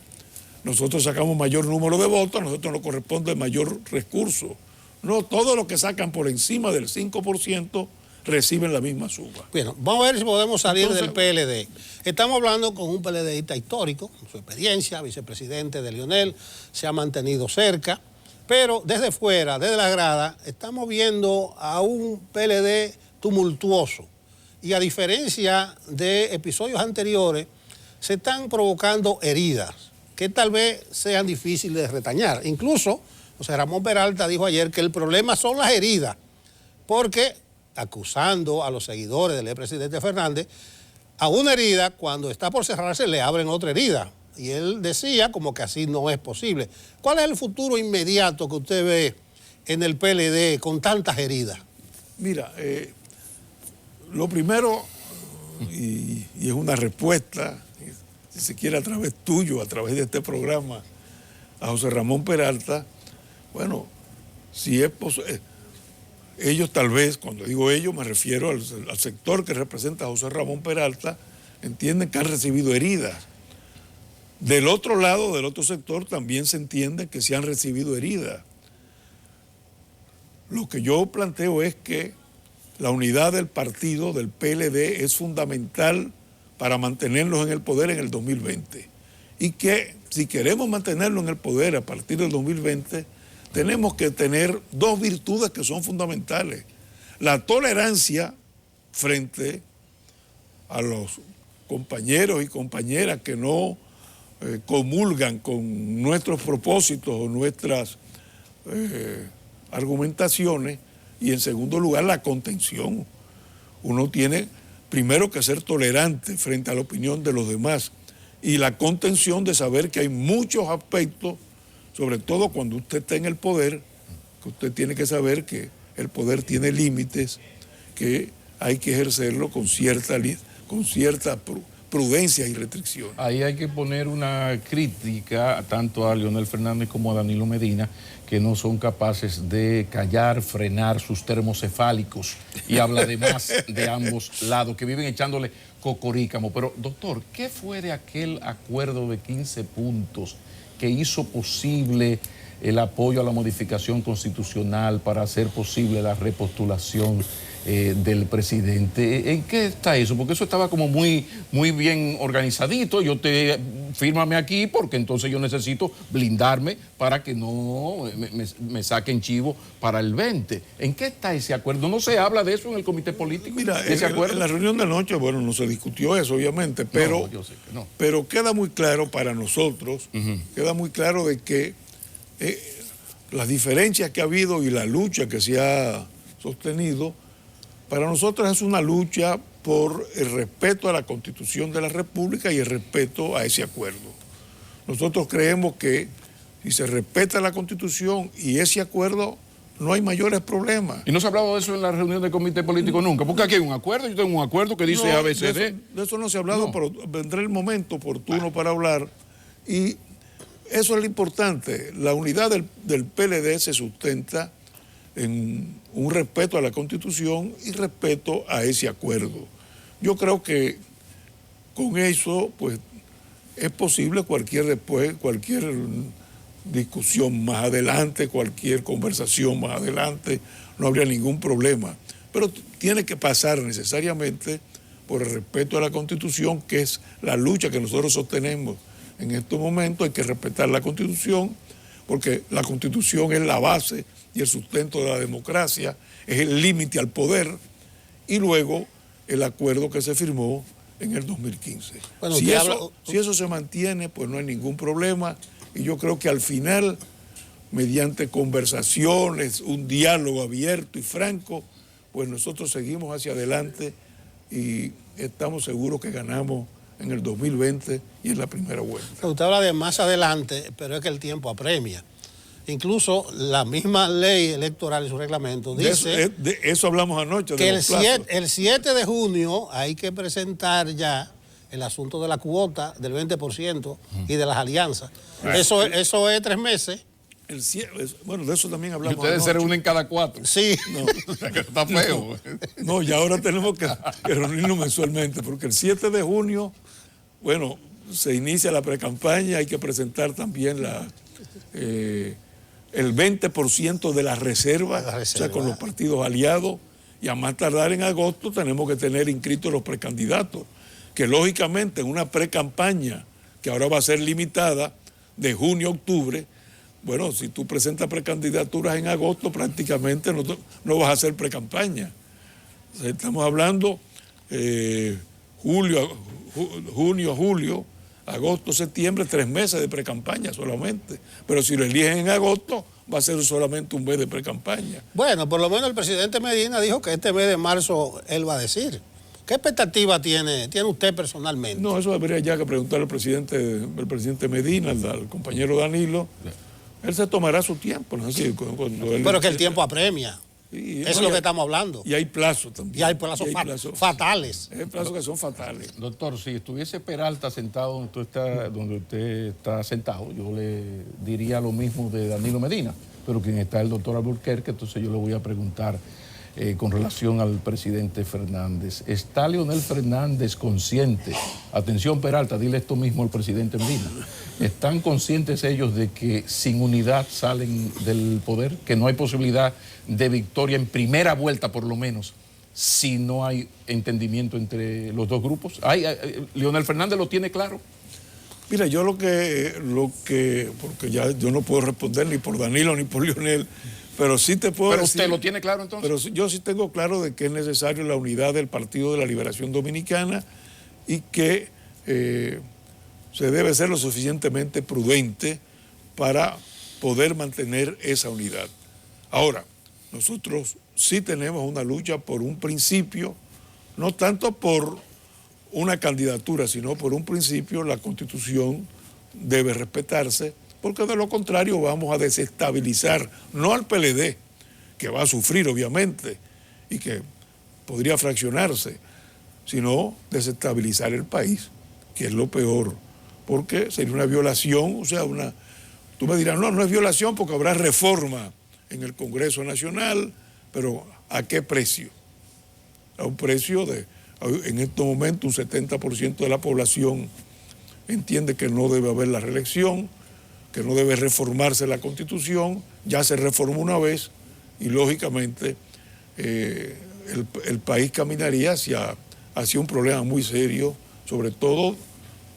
Nosotros sacamos mayor número de votos, a nosotros nos corresponde mayor recurso. No, todos los que sacan por encima del 5% reciben la misma suma. Bueno, vamos a ver si podemos salir del PLD. Estamos hablando con un PLDista histórico, con su experiencia, vicepresidente de Lionel, se ha mantenido cerca, pero desde fuera, desde la grada, estamos viendo a un PLD tumultuoso. Y a diferencia de episodios anteriores, se están provocando heridas que tal vez sean difíciles de retañar. Incluso, José Ramón Peralta dijo ayer que el problema son las heridas, porque acusando a los seguidores del expresidente Fernández, a una herida, cuando está por cerrarse, le abren otra herida. Y él decía como que así no es posible. ¿Cuál es el futuro inmediato que usted ve en el PLD con tantas heridas? Mira, lo primero, y es una respuesta, si se quiere a través tuyo, a través de este programa, a José Ramón Peralta, bueno, si es posible, ellos tal vez, cuando digo ellos me refiero al sector que representa a José Ramón Peralta, entienden que han recibido heridas. Del otro lado, del otro sector, también se entiende que se han recibido heridas. Lo que yo planteo es que la unidad del partido, del PLD, es fundamental para mantenerlos en el poder en el 2020. Y que si queremos mantenerlos en el poder a partir del 2020, tenemos que tener dos virtudes que son fundamentales. La tolerancia frente a los compañeros y compañeras que no comulgan con nuestros propósitos o nuestras argumentaciones, y en segundo lugar la contención. Uno tiene primero que ser tolerante frente a la opinión de los demás y la contención de saber que hay muchos aspectos, sobre todo cuando usted está en el poder, que usted tiene que saber que el poder tiene límites, que hay que ejercerlo con cierta prudencia y restricción. Ahí hay que poner una crítica tanto a Leonel Fernández como a Danilo Medina, que no son capaces de callar, frenar sus termocefálicos, y habla además de ambos lados, que viven echándole cocorícamo. Pero, doctor, ¿qué fue de aquel acuerdo de 15 puntos que hizo posible el apoyo a la modificación constitucional para hacer posible la repostulación del presidente? ¿En qué está eso? Porque eso estaba como muy bien organizadito. Fírmame aquí porque entonces yo necesito blindarme para que no me saquen chivo para el 20. ¿En qué está ese acuerdo? ¿No se habla de eso en el comité político? Mira, ¿ese acuerdo? en la reunión de anoche, bueno, no se discutió eso, obviamente, pero, no, yo sé que no. Pero queda muy claro para nosotros, queda muy claro de que las diferencias que ha habido y la lucha que se ha sostenido, para nosotros es una lucha por el respeto a la Constitución de la República y el respeto a ese acuerdo. Nosotros creemos que si se respeta la Constitución y ese acuerdo, no hay mayores problemas. ¿Y no se ha hablado de eso en la reunión del comité político nunca? Porque aquí hay un acuerdo, yo tengo un acuerdo que dice No, ABCD. de eso no se ha hablado, pero vendrá el momento oportuno para hablar. Y eso es lo importante. La unidad del PLD se sustenta en un respeto a la Constitución y respeto a ese acuerdo. Yo creo que con eso, pues, es posible cualquier discusión más adelante, cualquier conversación más adelante, no habría ningún problema. Pero tiene que pasar necesariamente por el respeto a la Constitución, que es la lucha que nosotros sostenemos en estos momentos. Hay que respetar la Constitución, porque la Constitución es la base y el sustento de la democracia, es el límite al poder, y luego el acuerdo que se firmó en el 2015. Bueno, si eso se mantiene, pues no hay ningún problema, y yo creo que al final, mediante conversaciones, un diálogo abierto y franco, pues nosotros seguimos hacia adelante y estamos seguros que ganamos en el 2020 y en la primera vuelta. Usted habla de más adelante, pero es que el tiempo apremia. Incluso la misma ley electoral y su reglamento dice... De eso hablamos anoche. Que el 7 de junio hay que presentar ya el asunto de la cuota del 20% y de las alianzas. Eso es 3 meses. Bueno, de eso también hablamos. Y ustedes se reúnen cada 4. Sí. No, está feo. No, y ahora tenemos que reunirnos mensualmente, porque el 7 de junio, bueno, se inicia la precampaña, hay que presentar también el 20% de las reservas, o sea, con los partidos aliados, y a más tardar en agosto tenemos que tener inscritos los precandidatos, que lógicamente en una precampaña, que ahora va a ser limitada, de junio a octubre, bueno, si tú presentas precandidaturas en agosto, prácticamente no vas a hacer precampaña. O sea, estamos hablando junio, julio, agosto, septiembre, 3 meses de precampaña solamente. Pero si lo eligen en agosto, va a ser solamente un mes de precampaña. Bueno, por lo menos el presidente Medina dijo que este mes de marzo él va a decir. ¿Qué expectativa tiene usted personalmente? No, eso debería ya que preguntarle al presidente Medina, al compañero Danilo. Él se tomará su tiempo. ¿No? Así, pero que el tiempo apremia. Eso es lo que estamos hablando. Y hay plazos también. Y hay plazos fatales. Hay plazos que son fatales. Doctor, si estuviese Peralta sentado donde usted está sentado, yo le diría lo mismo de Danilo Medina, pero quien está el doctor Alburquerque, entonces yo le voy a preguntar con relación al presidente Fernández. ¿Está Leonel Fernández consciente? Atención Peralta, dile esto mismo al presidente Medina. ¿Están conscientes ellos de que sin unidad salen del poder? ¿Que no hay posibilidad de victoria en primera vuelta por lo menos si no hay entendimiento entre los dos grupos? ¿Leonel Fernández lo tiene claro? Mira, yo lo que porque ya yo no puedo responder ni por Danilo ni por Leonel, pero sí te puedo decir... ¿Pero usted lo tiene claro entonces? Pero yo sí tengo claro de que es necesario la unidad del Partido de la Liberación Dominicana y que se debe ser lo suficientemente prudente para poder mantener esa unidad. Ahora, nosotros sí tenemos una lucha por un principio, no tanto por una candidatura, sino por un principio, la Constitución debe respetarse, porque de lo contrario vamos a desestabilizar, no al PLD, que va a sufrir obviamente y que podría fraccionarse, sino desestabilizar el país, que es lo peor, porque sería una violación, o sea, tú me dirás, no es violación porque habrá reforma en el Congreso Nacional, pero ¿a qué precio? A un precio en estos momentos un 70% de la población entiende que no debe haber la reelección, que no debe reformarse la Constitución, ya se reformó una vez y lógicamente el país caminaría hacia un problema muy serio, sobre todo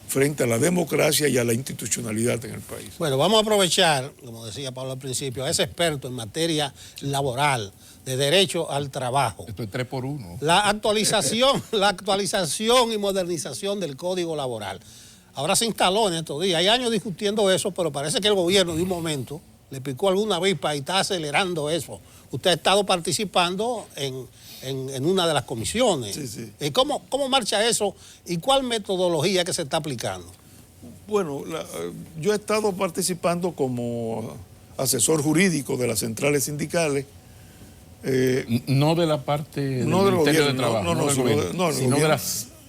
frente a la democracia y a la institucionalidad en el país. Bueno, vamos a aprovechar, como decía Pablo al principio, a ese experto en materia laboral, de derecho al trabajo. Esto es 3 por 1. La actualización y modernización del Código Laboral. Ahora se instaló en estos días. Hay años discutiendo eso, pero parece que el gobierno de un momento le picó alguna avispa y está acelerando eso. Usted ha estado participando en una de las comisiones. Sí, sí. ¿Cómo marcha eso y cuál metodología que se está aplicando? Bueno, yo he estado participando como asesor jurídico de las centrales sindicales. No de la parte del No del Ministerio gobierno, de Trabajo, no, del sino gobierno, sino gobierno.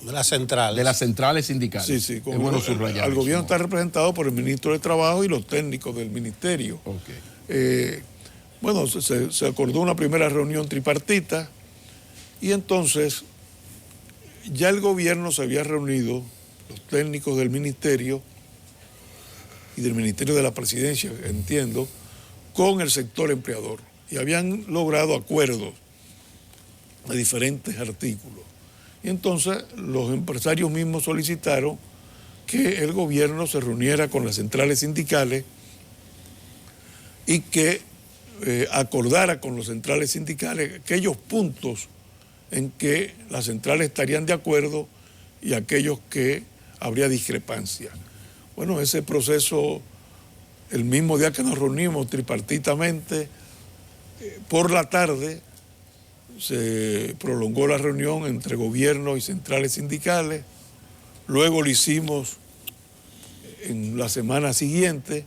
De las centrales. de las centrales sindicales. Sí, sí. Es bueno subrayar El eso, gobierno ¿no? está representado por el ministro de Trabajo y los técnicos del ministerio. Ok. Bueno, se acordó una primera reunión tripartita y entonces ya el gobierno se había reunido, los técnicos del ministerio y del Ministerio de la Presidencia, entiendo, con el sector empleador y habían logrado acuerdos de diferentes artículos. Y entonces los empresarios mismos solicitaron que el gobierno se reuniera con las centrales sindicales y que acordara con las centrales sindicales aquellos puntos en que las centrales estarían de acuerdo y aquellos que habría discrepancia. Bueno, ese proceso, el mismo día que nos reunimos tripartitamente, por la tarde se prolongó la reunión entre gobierno y centrales sindicales, luego lo hicimos en la semana siguiente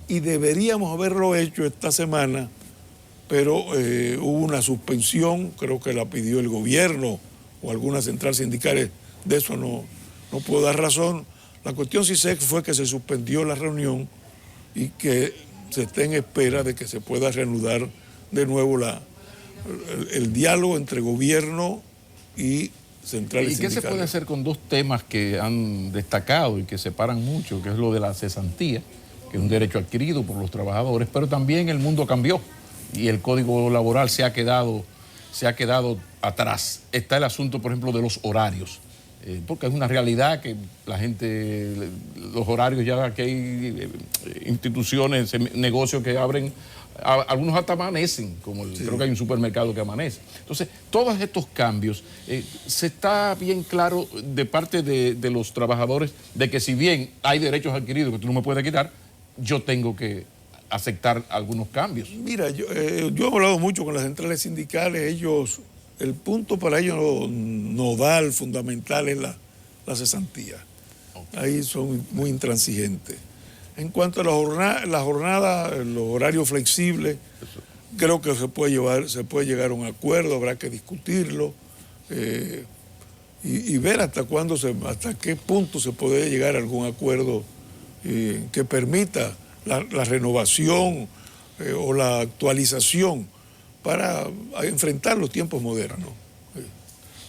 y deberíamos haberlo hecho esta semana, pero hubo una suspensión, creo que la pidió el gobierno o algunas centrales sindicales, de eso no puedo dar razón. La cuestión sí sé fue que se suspendió la reunión y que se está en espera de que se pueda reanudar de nuevo el diálogo entre gobierno y centrales ¿Y qué sindicales. se puede hacer con dos temas que han destacado y que separan mucho, que es lo de la cesantía, que es un derecho adquirido por los trabajadores, pero también el mundo cambió y el Código Laboral se ha quedado atrás? Está el asunto, por ejemplo, de los horarios, porque es una realidad que la gente, los horarios ya que hay instituciones, negocios que abren, algunos hasta amanecen, como creo que hay un supermercado que amanece. Entonces, todos estos cambios, se está bien claro de parte de los trabajadores de que si bien hay derechos adquiridos que tú no me puedes quitar, yo tengo que aceptar algunos cambios. Mira, yo he hablado mucho con las centrales sindicales, el punto para ellos nodal, fundamental es la cesantía. Okay. Ahí son muy intransigentes. En cuanto a la jornada, los horarios flexibles, creo que se puede llegar a un acuerdo, habrá que discutirlo y ver hasta qué punto se puede llegar a algún acuerdo que permita la renovación o la actualización para enfrentar los tiempos modernos.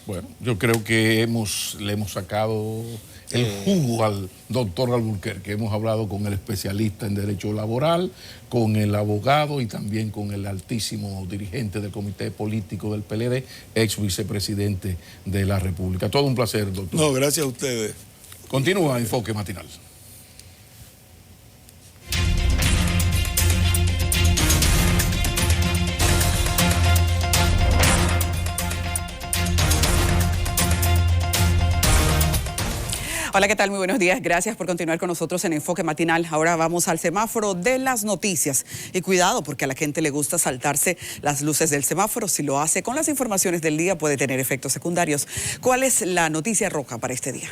Bueno, yo creo que le hemos sacado el jugo al doctor Alburquerque. Hemos hablado con el especialista en derecho laboral, con el abogado y también con el altísimo dirigente del comité político del PLD, ex vicepresidente de la República. Todo un placer, doctor. No, gracias a ustedes. Continúa Enfoque Matinal. Hola, ¿qué tal? Muy buenos días. Gracias por continuar con nosotros en Enfoque Matinal. Ahora vamos al semáforo de las noticias. Y cuidado, porque a la gente le gusta saltarse las luces del semáforo. Si lo hace con las informaciones del día, puede tener efectos secundarios. ¿Cuál es la noticia roja para este día?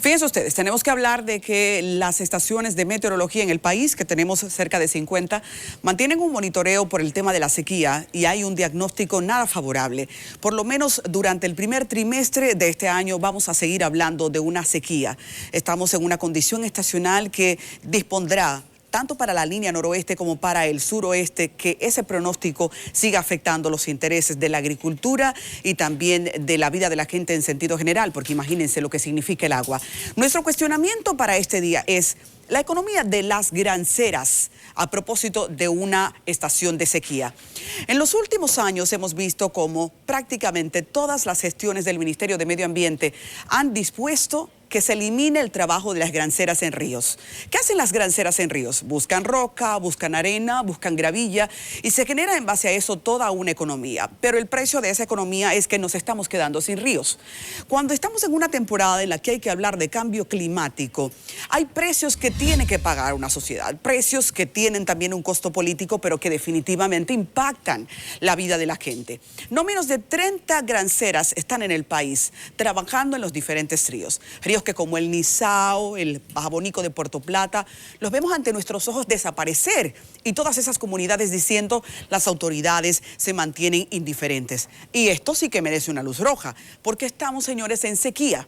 Fíjense ustedes, tenemos que hablar de que las estaciones de meteorología en el país, que tenemos cerca de 50, mantienen un monitoreo por el tema de la sequía y hay un diagnóstico nada favorable. Por lo menos durante el primer trimestre de este año vamos a seguir hablando de una sequía. Estamos en una condición estacional que dispondrá tanto para la línea noroeste como para el suroeste, que ese pronóstico siga afectando los intereses de la agricultura y también de la vida de la gente en sentido general, porque imagínense lo que significa el agua. Nuestro cuestionamiento para este día es la economía de las granceras a propósito de una estación de sequía. En los últimos años hemos visto cómo prácticamente todas las gestiones del Ministerio de Medio Ambiente han dispuesto que se elimine el trabajo de las granceras en ríos. ¿Qué hacen las granceras en ríos? Buscan roca, buscan arena, buscan gravilla y se genera en base a eso toda una economía. Pero el precio de esa economía es que nos estamos quedando sin ríos. Cuando estamos en una temporada en la que hay que hablar de cambio climático, hay precios que tiene que pagar una sociedad, precios que tienen también un costo político, pero que definitivamente impactan la vida de la gente. No menos de 30 granceras están en el país trabajando en los diferentes ríos. Ríos que como el Nizao, el Bajabonico de Puerto Plata, los vemos ante nuestros ojos desaparecer y todas esas comunidades diciendo las autoridades se mantienen indiferentes. Y esto sí que merece una luz roja, porque estamos, señores, en sequía.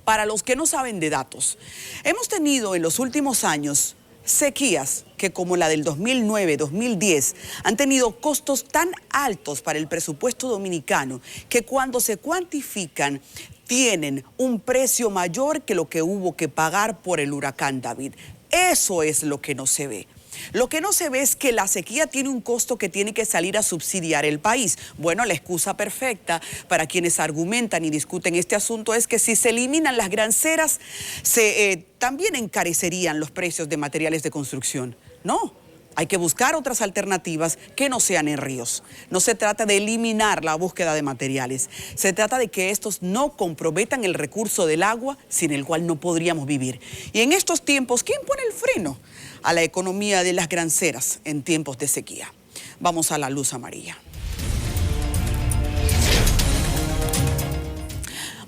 Para los que no saben de datos, hemos tenido en los últimos años sequías que como la del 2009-2010 han tenido costos tan altos para el presupuesto dominicano que cuando se cuantifican tienen un precio mayor que lo que hubo que pagar por el huracán David. Eso es lo que no se ve. Lo que no se ve es que la sequía tiene un costo que tiene que salir a subsidiar el país. Bueno, la excusa perfecta para quienes argumentan y discuten este asunto es que si se eliminan las granceras, también encarecerían los precios de materiales de construcción. No. Hay que buscar otras alternativas que no sean en ríos. No se trata de eliminar la búsqueda de materiales. Se trata de que estos no comprometan el recurso del agua sin el cual no podríamos vivir. Y en estos tiempos, ¿quién pone el freno a la economía de las granceras en tiempos de sequía? Vamos a la luz amarilla.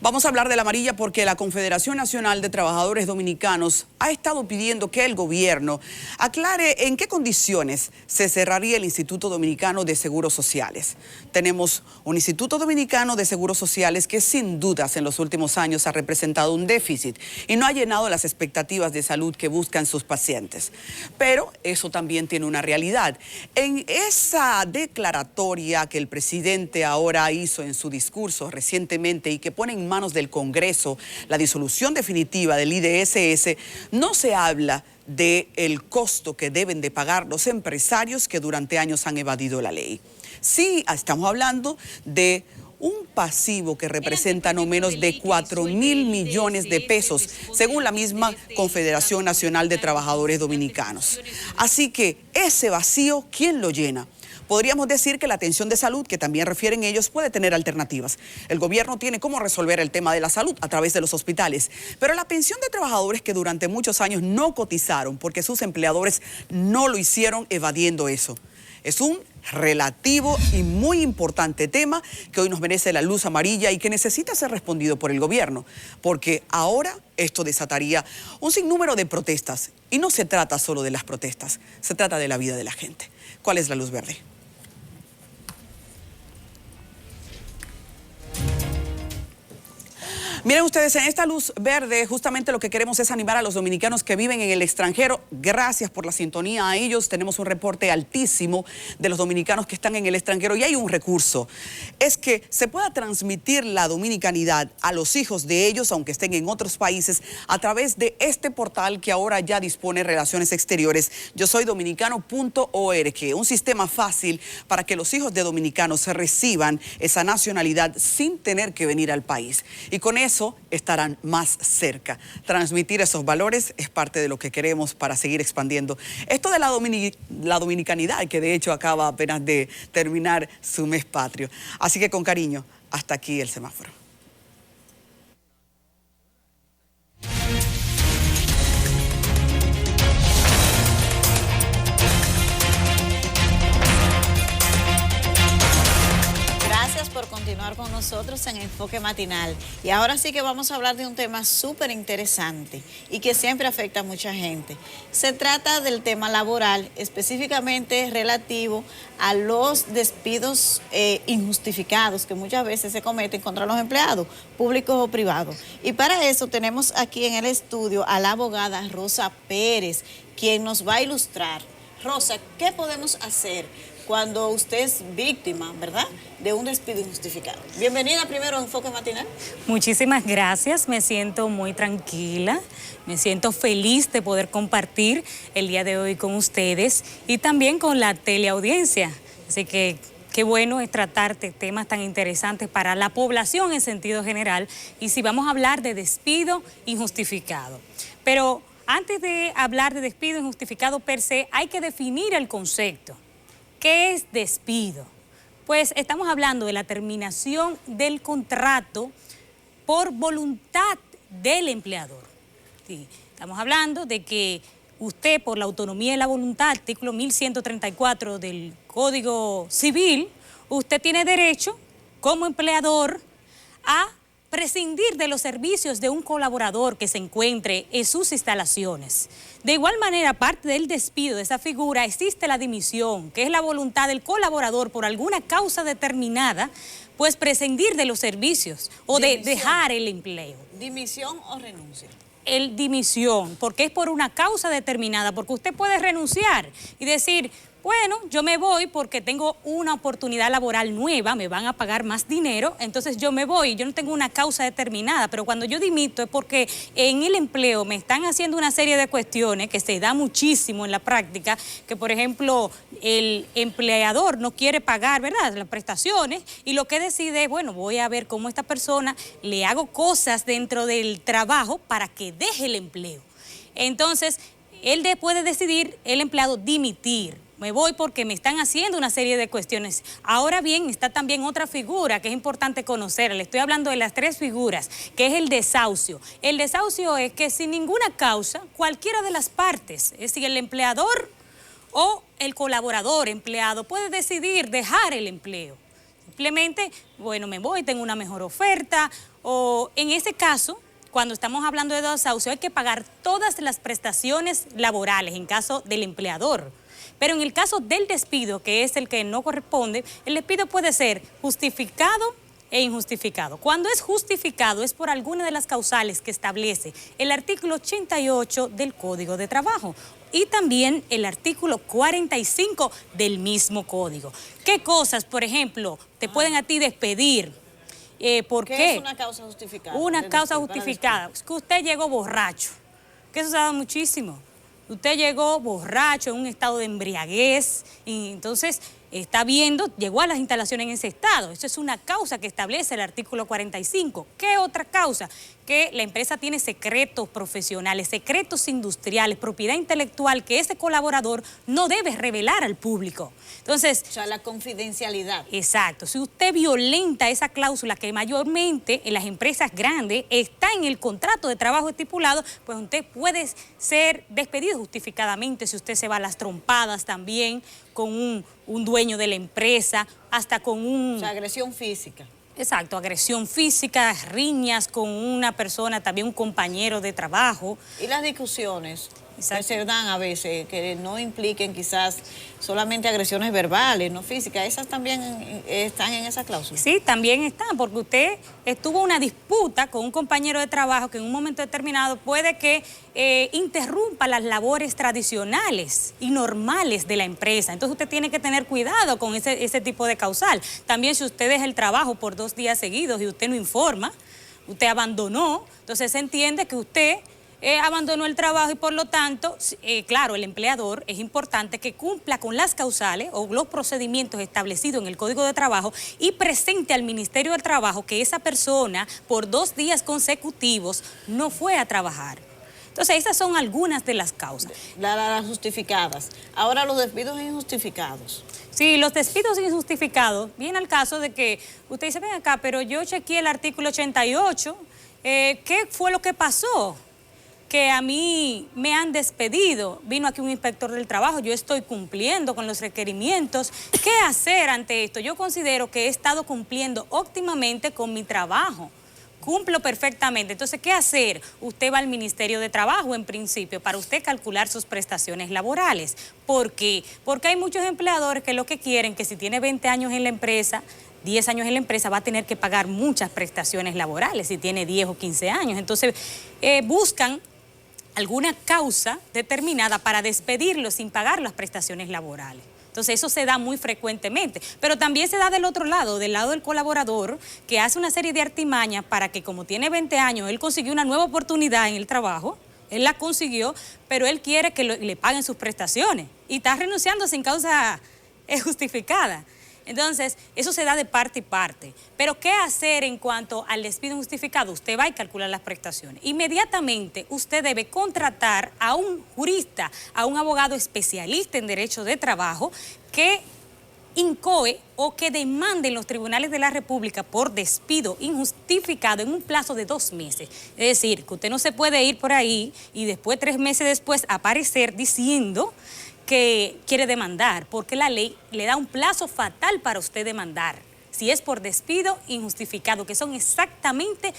Vamos a hablar de la amarilla porque la Confederación Nacional de Trabajadores Dominicanos ha estado pidiendo que el gobierno aclare en qué condiciones se cerraría el Instituto Dominicano de Seguros Sociales. Tenemos un Instituto Dominicano de Seguros Sociales que sin dudas en los últimos años ha representado un déficit y no ha llenado las expectativas de salud que buscan sus pacientes. Pero eso también tiene una realidad. En esa declaratoria que el presidente ahora hizo en su discurso recientemente y que pone en manos del Congreso la disolución definitiva del IDSS, no se habla del costo que deben de pagar los empresarios que durante años han evadido la ley. Sí, estamos hablando de un pasivo que representa no menos de 4.000 millones de pesos, según la misma Confederación Nacional de Trabajadores Dominicanos. Así que ese vacío, ¿quién lo llena? Podríamos decir que la atención de salud, que también refieren ellos, puede tener alternativas. El gobierno tiene cómo resolver el tema de la salud a través de los hospitales. Pero la pensión de trabajadores que durante muchos años no cotizaron porque sus empleadores no lo hicieron evadiendo eso. Es un relativo y muy importante tema que hoy nos merece la luz amarilla y que necesita ser respondido por el gobierno, porque ahora esto desataría un sinnúmero de protestas. Y no se trata solo de las protestas, se trata de la vida de la gente. ¿Cuál es la luz verde? Miren ustedes, en esta luz verde justamente lo que queremos es animar a los dominicanos que viven en el extranjero. Gracias por la sintonía a ellos. Tenemos un reporte altísimo de los dominicanos que están en el extranjero y hay un recurso. Es que se pueda transmitir la dominicanidad a los hijos de ellos, aunque estén en otros países, a través de este portal que ahora ya dispone Relaciones Exteriores. Yo soy dominicano.org, un sistema fácil para que los hijos de dominicanos reciban esa nacionalidad sin tener que venir al país. Y con eso eso estarán más cerca. Transmitir esos valores es parte de lo que queremos para seguir expandiendo esto de la dominicanidad, que de hecho acaba apenas de terminar su mes patrio. Así que con cariño, hasta aquí el semáforo. Gracias por continuar con nosotros en Enfoque Matinal. Y ahora sí que vamos a hablar de un tema súper interesante y que siempre afecta a mucha gente. Se trata del tema laboral, específicamente relativo a los despidos injustificados que muchas veces se cometen contra los empleados, públicos o privados. Y para eso tenemos aquí en el estudio a la abogada Rosa Pérez, quien nos va a ilustrar. Rosa, ¿qué podemos hacer cuando usted es víctima, ¿verdad?, de un despido injustificado? Bienvenida primero a Enfoque Matinal. Muchísimas gracias, me siento muy tranquila, me siento feliz de poder compartir el día de hoy con ustedes y también con la teleaudiencia. Así que qué bueno es tratar de temas tan interesantes para la población en sentido general, y si vamos a hablar de despido injustificado. Pero antes de hablar de despido injustificado per se, hay que definir el concepto. ¿Qué es despido? Pues estamos hablando de la terminación del contrato por voluntad del empleador. Sí, estamos hablando de que usted, por la autonomía y la voluntad, artículo 1134 del Código Civil, usted tiene derecho como empleador a prescindir de los servicios de un colaborador que se encuentre en sus instalaciones. De igual manera, aparte del despido de esa figura, existe la dimisión, que es la voluntad del colaborador por alguna causa determinada, pues prescindir de los servicios o de dejar el empleo. ¿Dimisión o renuncia? El dimisión, porque es por una causa determinada, porque usted puede renunciar y decir, bueno, yo me voy porque tengo una oportunidad laboral nueva, me van a pagar más dinero, entonces yo me voy, yo no tengo una causa determinada, pero cuando yo dimito es porque en el empleo me están haciendo una serie de cuestiones que se da muchísimo en la práctica, que por ejemplo el empleador no quiere pagar, ¿verdad?, las prestaciones, y lo que decide es, bueno, voy a ver cómo esta persona le hago cosas dentro del trabajo para que deje el empleo. Entonces, él puede decidir, el empleado, dimitir. Me voy porque me están haciendo una serie de cuestiones. Ahora bien, está también otra figura que es importante conocer. Le estoy hablando de las tres figuras, que es el desahucio. El desahucio es que sin ninguna causa, cualquiera de las partes, es decir, el empleador o el colaborador empleado, puede decidir dejar el empleo. Simplemente, bueno, me voy, tengo una mejor oferta, o en ese caso, cuando estamos hablando de desahucio, hay que pagar todas las prestaciones laborales en caso del empleador. Pero en el caso del despido, que es el que no corresponde, el despido puede ser justificado e injustificado. Cuando es justificado es por alguna de las causales que establece el artículo 88 del Código de Trabajo y también el artículo 45 del mismo código. ¿Qué cosas, por ejemplo, te pueden a ti despedir? ¿Por qué? ¿Qué es una causa justificada? Una causa justificada. Es que usted llegó borracho, que eso se ha dado muchísimo. Usted llegó borracho, en un estado de embriaguez, y entonces está viendo, llegó a las instalaciones en ese estado. Eso es una causa que establece el artículo 45. ¿Qué otra causa? Que la empresa tiene secretos profesionales, secretos industriales, propiedad intelectual que ese colaborador no debe revelar al público. Entonces, o sea, la confidencialidad. Exacto. Si usted violenta esa cláusula que mayormente en las empresas grandes está en el contrato de trabajo estipulado, pues usted puede ser despedido justificadamente si usted se va a las trompadas también con un dueño de la empresa, hasta con un... O sea, agresión física. Exacto, agresión física, riñas con una persona, también un compañero de trabajo. ¿Y las discusiones Exacto. que se dan a veces, que no impliquen quizás solamente agresiones verbales, no físicas, esas también están en esa cláusula? Sí, también están, porque usted tuvo una disputa con un compañero de trabajo que en un momento determinado puede que interrumpa las labores tradicionales y normales de la empresa. Entonces usted tiene que tener cuidado con ese tipo de causal. También si usted deja el trabajo por 2 días seguidos y usted no informa, usted abandonó, entonces se entiende que usted abandonó el trabajo y por lo tanto, claro, el empleador es importante que cumpla con las causales o los procedimientos establecidos en el Código de Trabajo y presente al Ministerio del Trabajo que esa persona por 2 días consecutivos no fue a trabajar. Entonces, esas son algunas de las causas. Las justificadas. Ahora los despidos injustificados. Sí, los despidos injustificados, viene al caso de que usted dice, ven acá, pero yo chequeé el artículo 88, ¿qué fue lo que pasó? Que a mí me han despedido, vino aquí un inspector del trabajo, yo estoy cumpliendo con los requerimientos. ¿Qué hacer ante esto? Yo considero que he estado cumpliendo óptimamente con mi trabajo. Cumplo perfectamente. Entonces, ¿qué hacer? Usted va al Ministerio de Trabajo, en principio, para usted calcular sus prestaciones laborales. ¿Por qué? Porque hay muchos empleadores que lo que quieren, que si tiene 20 años en la empresa, 10 años en la empresa, va a tener que pagar muchas prestaciones laborales, si tiene 10 o 15 años. Entonces, buscan alguna causa determinada para despedirlo sin pagar las prestaciones laborales. Entonces eso se da muy frecuentemente, pero también se da del otro lado, del lado del colaborador, que hace una serie de artimañas para que como tiene 20 años, él consiguió una nueva oportunidad en el trabajo, él la consiguió, pero él quiere que le paguen sus prestaciones y está renunciando sin causa justificada. Entonces, eso se da de parte y parte. Pero, ¿qué hacer en cuanto al despido injustificado? Usted va a calcular las prestaciones. Inmediatamente, usted debe contratar a un jurista, a un abogado especialista en derecho de trabajo que incoe o que demande en los tribunales de la República por despido injustificado en un plazo de 2 meses. Es decir, que usted no se puede ir por ahí y después, 3 meses después, aparecer diciendo que quiere demandar, porque la ley le da un plazo fatal para usted demandar, si es por despido injustificado, que son exactamente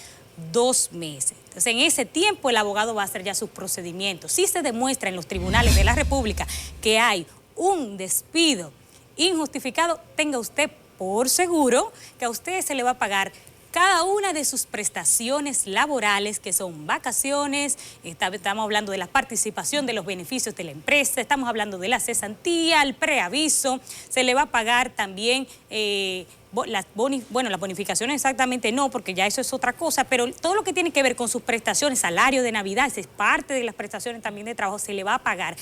2 meses. Entonces, en ese tiempo el abogado va a hacer ya sus procedimientos. Si se demuestra en los tribunales de la República que hay un despido injustificado, tenga usted por seguro que a usted se le va a pagar cada una de sus prestaciones laborales, que son vacaciones, estamos hablando de la participación de los beneficios de la empresa, estamos hablando de la cesantía, el preaviso, se le va a pagar también las bonificaciones exactamente no, porque ya eso es otra cosa, pero todo lo que tiene que ver con sus prestaciones, salario de Navidad, esa es parte de las prestaciones también de trabajo, se le va a pagar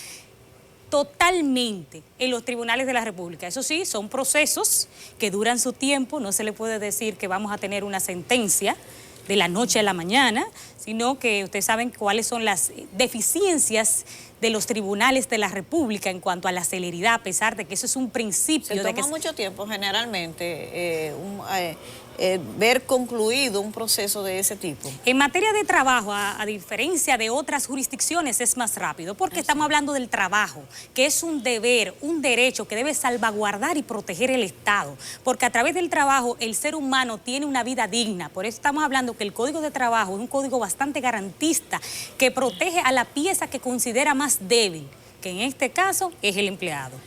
totalmente en los tribunales de la República. Eso sí, son procesos que duran su tiempo, no se le puede decir que vamos a tener una sentencia de la noche a la mañana, sino que ustedes saben cuáles son las deficiencias de los tribunales de la República en cuanto a la celeridad, a pesar de que eso es un principio. Se toma mucho tiempo generalmente ver concluido un proceso de ese tipo. En materia de trabajo, a diferencia de otras jurisdicciones, es más rápido, porque estamos hablando del trabajo, que es un deber, un derecho que debe salvaguardar y proteger el Estado, porque a través del trabajo el ser humano tiene una vida digna. Por eso estamos hablando que el Código de Trabajo es un código bastante garantista, que protege a la pieza que considera más débil, que en este caso es el empleado.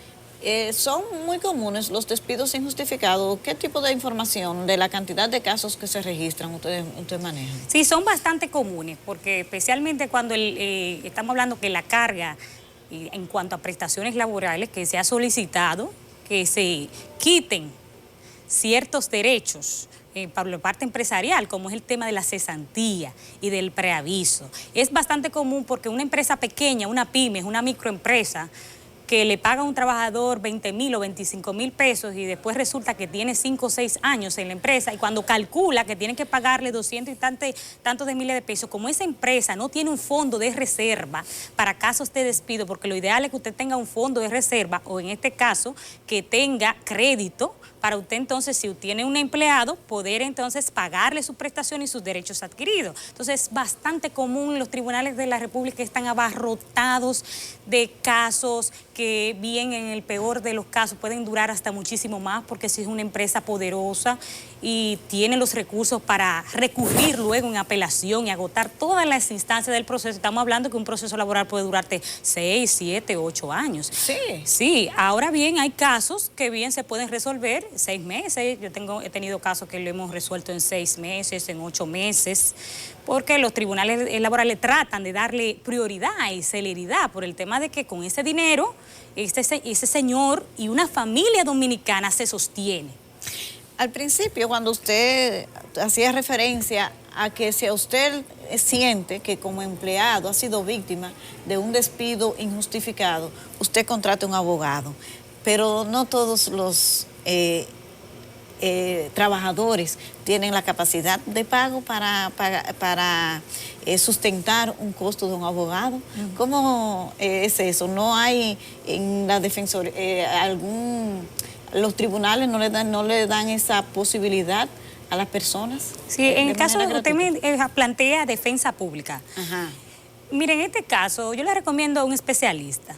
Son muy comunes los despidos injustificados. ¿Qué tipo de información de la cantidad de casos que se registran ustedes manejan? Sí, son bastante comunes, porque especialmente cuando estamos hablando que la carga en cuanto a prestaciones laborales, que se ha solicitado que se quiten ciertos derechos para la parte empresarial, como es el tema de la cesantía y del preaviso. Es bastante común porque una empresa pequeña, una pyme, una microempresa, que le paga a un trabajador 20,000 o 25,000 pesos y después resulta que tiene 5 o 6 años en la empresa y cuando calcula que tiene que pagarle 200 y tantos de miles de pesos, como esa empresa no tiene un fondo de reserva para casos de despido, porque lo ideal es que usted tenga un fondo de reserva o en este caso que tenga crédito para usted entonces, si tiene un empleado, poder entonces pagarle su prestación y sus derechos adquiridos. Entonces es bastante común, los tribunales de la República están abarrotados de casos que bien en el peor de los casos pueden durar hasta muchísimo más, porque si es una empresa poderosa y tiene los recursos para recurrir luego en apelación y agotar todas las instancias del proceso, estamos hablando que un proceso laboral puede durarte 6, 7, 8 años. Sí. Sí, ahora bien, hay casos que bien se pueden resolver 6 meses, he tenido casos que lo hemos resuelto en 6 meses, en 8 meses, porque los tribunales laborales tratan de darle prioridad y celeridad por el tema de que con ese dinero, ese señor y una familia dominicana se sostiene. Al principio, cuando usted hacía referencia a que si a usted siente que como empleado ha sido víctima de un despido injustificado, usted contrate un abogado. Pero no todos los trabajadores tienen la capacidad de pago para sustentar un costo de un abogado. ¿Cómo es eso? ¿No hay en la defensoría los tribunales no le dan esa posibilidad a las personas? Sí, en el caso de usted me plantea defensa pública. Ajá. Mire, en este caso yo le recomiendo a un especialista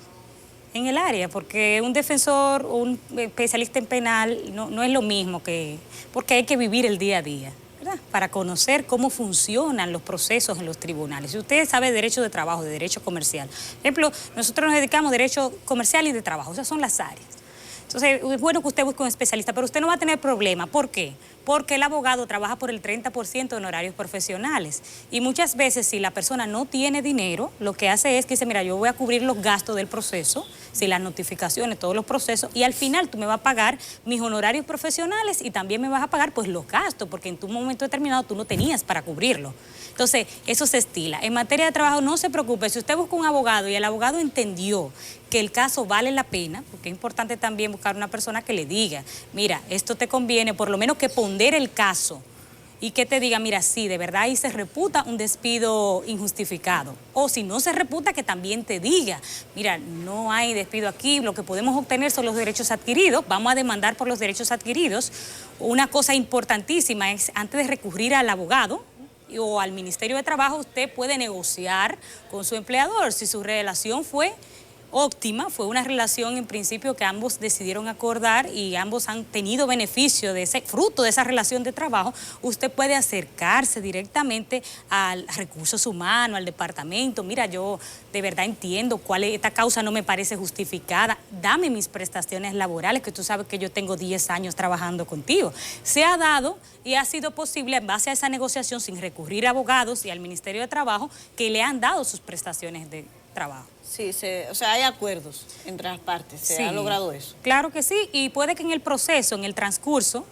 en el área, porque un defensor o un especialista en penal no es lo mismo porque hay que vivir el día a día, ¿verdad? Para conocer cómo funcionan los procesos en los tribunales. Si usted sabe de derecho de trabajo, de derecho comercial, por ejemplo, nosotros nos dedicamos a derecho comercial y de trabajo, esas son las áreas. Entonces, es bueno que usted busque un especialista, pero usted no va a tener problema. ¿Por qué? Porque el abogado trabaja por el 30% de honorarios profesionales. Y muchas veces, si la persona no tiene dinero, lo que hace es que dice, mira, yo voy a cubrir los gastos del proceso, si las notificaciones, todos los procesos, y al final tú me vas a pagar mis honorarios profesionales y también me vas a pagar pues los gastos, porque en tu momento determinado tú no tenías para cubrirlo. Entonces, eso se estila. En materia de trabajo, no se preocupe. Si usted busca un abogado y el abogado entendió que el caso vale la pena, porque es importante también buscar una persona que le diga, mira, esto te conviene, por lo menos que pondere el caso y que te diga, mira, sí, de verdad ahí se reputa un despido injustificado. O si no se reputa, que también te diga, mira, no hay despido aquí, lo que podemos obtener son los derechos adquiridos, vamos a demandar por los derechos adquiridos. Una cosa importantísima es, antes de recurrir al abogado o al Ministerio de Trabajo, usted puede negociar con su empleador. Si su relación fue óptima, fue una relación en principio que ambos decidieron acordar y ambos han tenido beneficio de ese fruto de esa relación de trabajo, usted puede acercarse directamente al recursos humanos, al departamento. Mira, yo de verdad entiendo esta causa no me parece justificada, dame mis prestaciones laborales, que tú sabes que yo tengo 10 años trabajando contigo. Se ha dado y ha sido posible en base a esa negociación, sin recurrir a abogados y al Ministerio de Trabajo, que le han dado sus prestaciones de trabajo. Sí, o sea, hay acuerdos entre las partes, se ha logrado eso. Claro que sí, y puede que en el proceso, en el transcurso,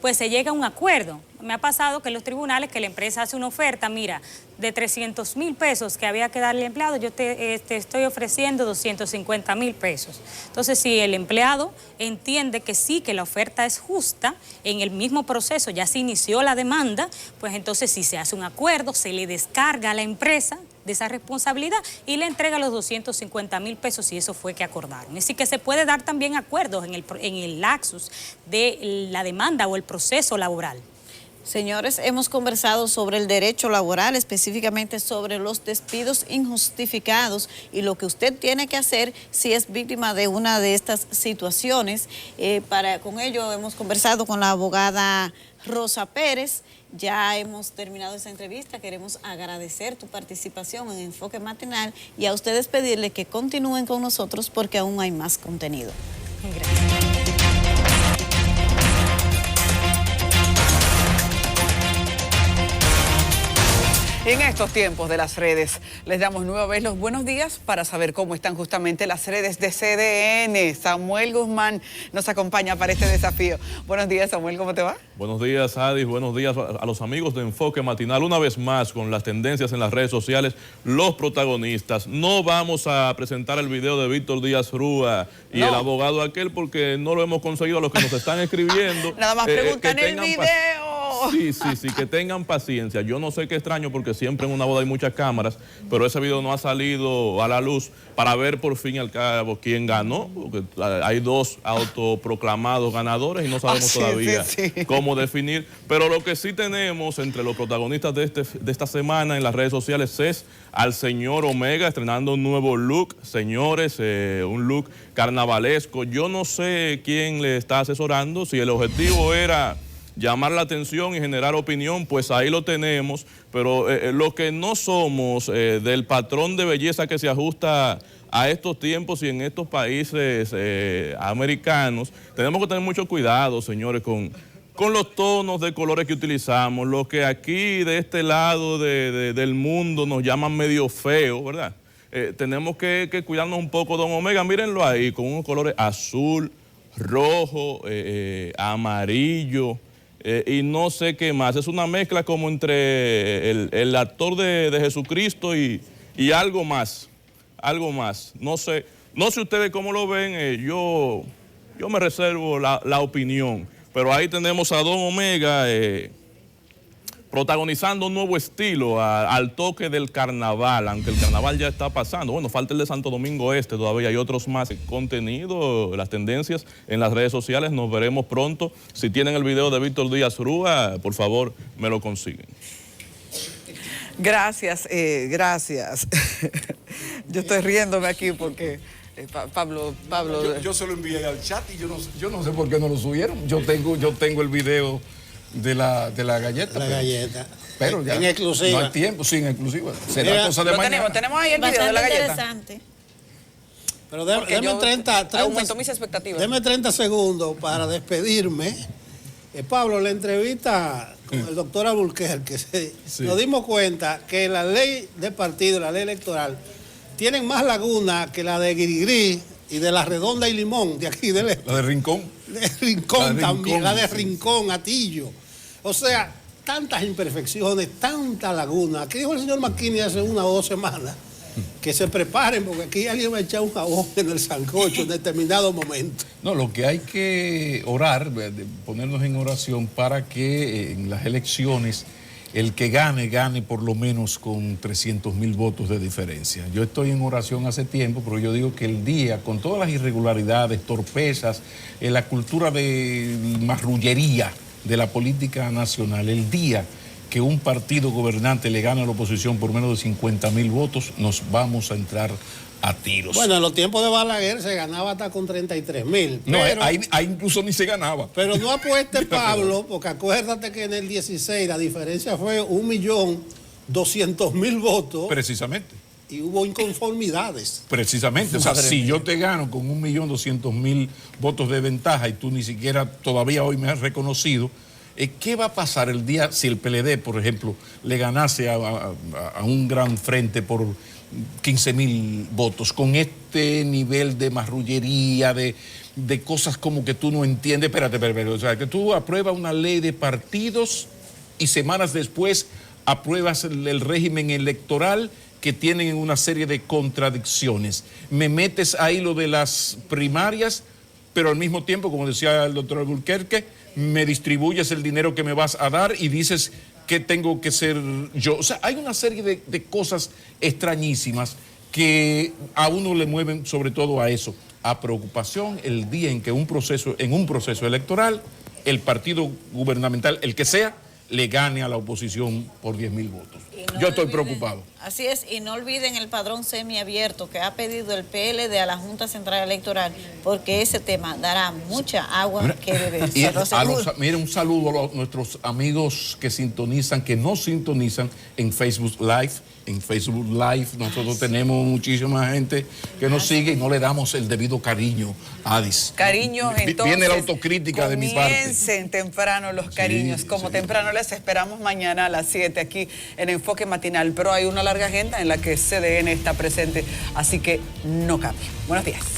pues se llegue a un acuerdo. Me ha pasado que en los tribunales, que la empresa hace una oferta, mira, de 300,000 pesos que había que darle al empleado, yo te estoy ofreciendo 250,000 pesos. Entonces, si el empleado entiende que sí, que la oferta es justa, en el mismo proceso ya se inició la demanda, pues entonces si se hace un acuerdo, se le descarga a la empresa de esa responsabilidad y le entrega los 250,000 pesos, y eso fue que acordaron. Es decir, que se puede dar también acuerdos en el lapsus de la demanda o el proceso laboral. Señores, hemos conversado sobre el derecho laboral, específicamente sobre los despidos injustificados y lo que usted tiene que hacer si es víctima de una de estas situaciones. Con ello hemos conversado con la abogada Rosa Pérez. Ya hemos terminado esa entrevista. Queremos agradecer tu participación en Enfoque Matinal y a ustedes pedirle que continúen con nosotros porque aún hay más contenido. Gracias. En estos tiempos de las redes, les damos nueva vez los buenos días para saber cómo están justamente las redes de CDN. Samuel Guzmán nos acompaña para este desafío. Buenos días, Samuel, ¿cómo te va? Buenos días, Adis. Buenos días a los amigos de Enfoque Matinal. Una vez más, con las tendencias en las redes sociales, los protagonistas. No vamos a presentar el video de Víctor Díaz Rúa y el abogado aquel porque no lo hemos conseguido. A los que nos están escribiendo. Nada más preguntan el video. Sí, que tengan paciencia. Yo no sé qué extraño porque siempre en una boda hay muchas cámaras, pero ese video no ha salido a la luz para ver por fin y al cabo quién ganó, porque hay dos autoproclamados ganadores y no sabemos todavía cómo definir. Pero lo que sí tenemos entre los protagonistas de esta semana en las redes sociales es al señor Omega estrenando un nuevo look, señores, un look carnavalesco. Yo no sé quién le está asesorando, si el objetivo era llamar la atención y generar opinión, pues ahí lo tenemos, pero los que no somos del patrón de belleza que se ajusta a estos tiempos y en estos países americanos, tenemos que tener mucho cuidado, señores, con los tonos de colores que utilizamos, lo que aquí de este lado del mundo nos llaman medio feo, ¿verdad? Tenemos que cuidarnos un poco, don Omega, mírenlo ahí, con unos colores azul, rojo, amarillo, y no sé qué más. Es una mezcla como entre el actor de Jesucristo y algo más. Algo más. No sé ustedes cómo lo ven. Yo me reservo la opinión. Pero ahí tenemos a Don Omega protagonizando un nuevo estilo al toque del carnaval, aunque el carnaval ya está pasando. Bueno, falta el de Santo Domingo Este, todavía hay otros más. Contenido, las tendencias en las redes sociales, nos veremos pronto. Si tienen el video de Víctor Díaz Rúa, por favor, me lo consiguen. Gracias, gracias. Yo estoy riéndome aquí porque Pablo. Yo se lo envié al chat y yo no sé por qué no lo subieron. Yo tengo el video de la galleta. La galleta. Pero ya en exclusiva. No hay tiempo, sí, en exclusiva. Será cosa de mañana. Tenemos ahí el video de la Bastante galleta. interesante. Pero déme 30 aumentó mis expectativas. Deme 30 segundos para despedirme. Pablo, la entrevista con el doctor Alburquerque, nos dimos cuenta que la ley de partido, la ley electoral, tienen más lagunas que la de Guirigrí y de La Redonda y Limón, de aquí del este. La de Rincón. De Rincón también, la de sí. Rincón, Atillo. O sea, tantas imperfecciones, tanta laguna. Aquí dijo el señor McKinney hace 1 o 2 semanas que se preparen porque aquí alguien va a echar un jabón en el sancocho en determinado momento. No, lo que hay que orar, ponernos en oración para que en las elecciones el que gane por lo menos con 300.000 votos de diferencia. Yo estoy en oración hace tiempo, pero yo digo que el día, con todas las irregularidades, torpezas, la cultura de marrullería de la política nacional, el día que un partido gobernante le gana a la oposición por menos de 50.000 votos, nos vamos a entrar a tiros. Bueno, en los tiempos de Balaguer se ganaba hasta con 33.000. No, ahí incluso ni se ganaba. Pero no apueste, Pablo, porque acuérdate que en el 16 la diferencia fue 1.200.000 votos. Precisamente. Y hubo inconformidades. Precisamente. O sea, si yo te gano con 1.200.000 votos de ventaja y tú ni siquiera todavía hoy me has reconocido, ¿qué va a pasar el día si el PLD, por ejemplo, le ganase a un gran frente por 15.000 votos, con este nivel de marrullería, de cosas como que tú no entiendes? Espérate, o sea, que tú apruebas una ley de partidos y semanas después apruebas el régimen electoral que tienen una serie de contradicciones. Me metes ahí lo de las primarias, pero al mismo tiempo, como decía el doctor Alburquerque, me distribuyes el dinero que me vas a dar y dices que tengo que ser yo. O sea, hay una serie de cosas extrañísimas que a uno le mueven sobre todo a eso, a preocupación el día en que en un proceso electoral, el partido gubernamental, el que sea, le gane a la oposición por 10.000 votos. Yo estoy preocupado. Así es, y no olviden el padrón semiabierto que ha pedido el PLD a la Junta Central Electoral, porque ese tema dará mucha agua que beber. Mire, un saludo a nuestros amigos que nos sintonizan en Facebook Live. En Facebook Live nosotros tenemos muchísima gente que nos sigue y no le damos el debido cariño a Adis. Cariños, entonces. Viene la autocrítica de mi parte. Comiencen temprano los cariños, como temprano les esperamos mañana a las 7 aquí en Enfoque Matinal. Pero hay una larga agenda en la que CDN está presente, así que no cambie. Buenos días.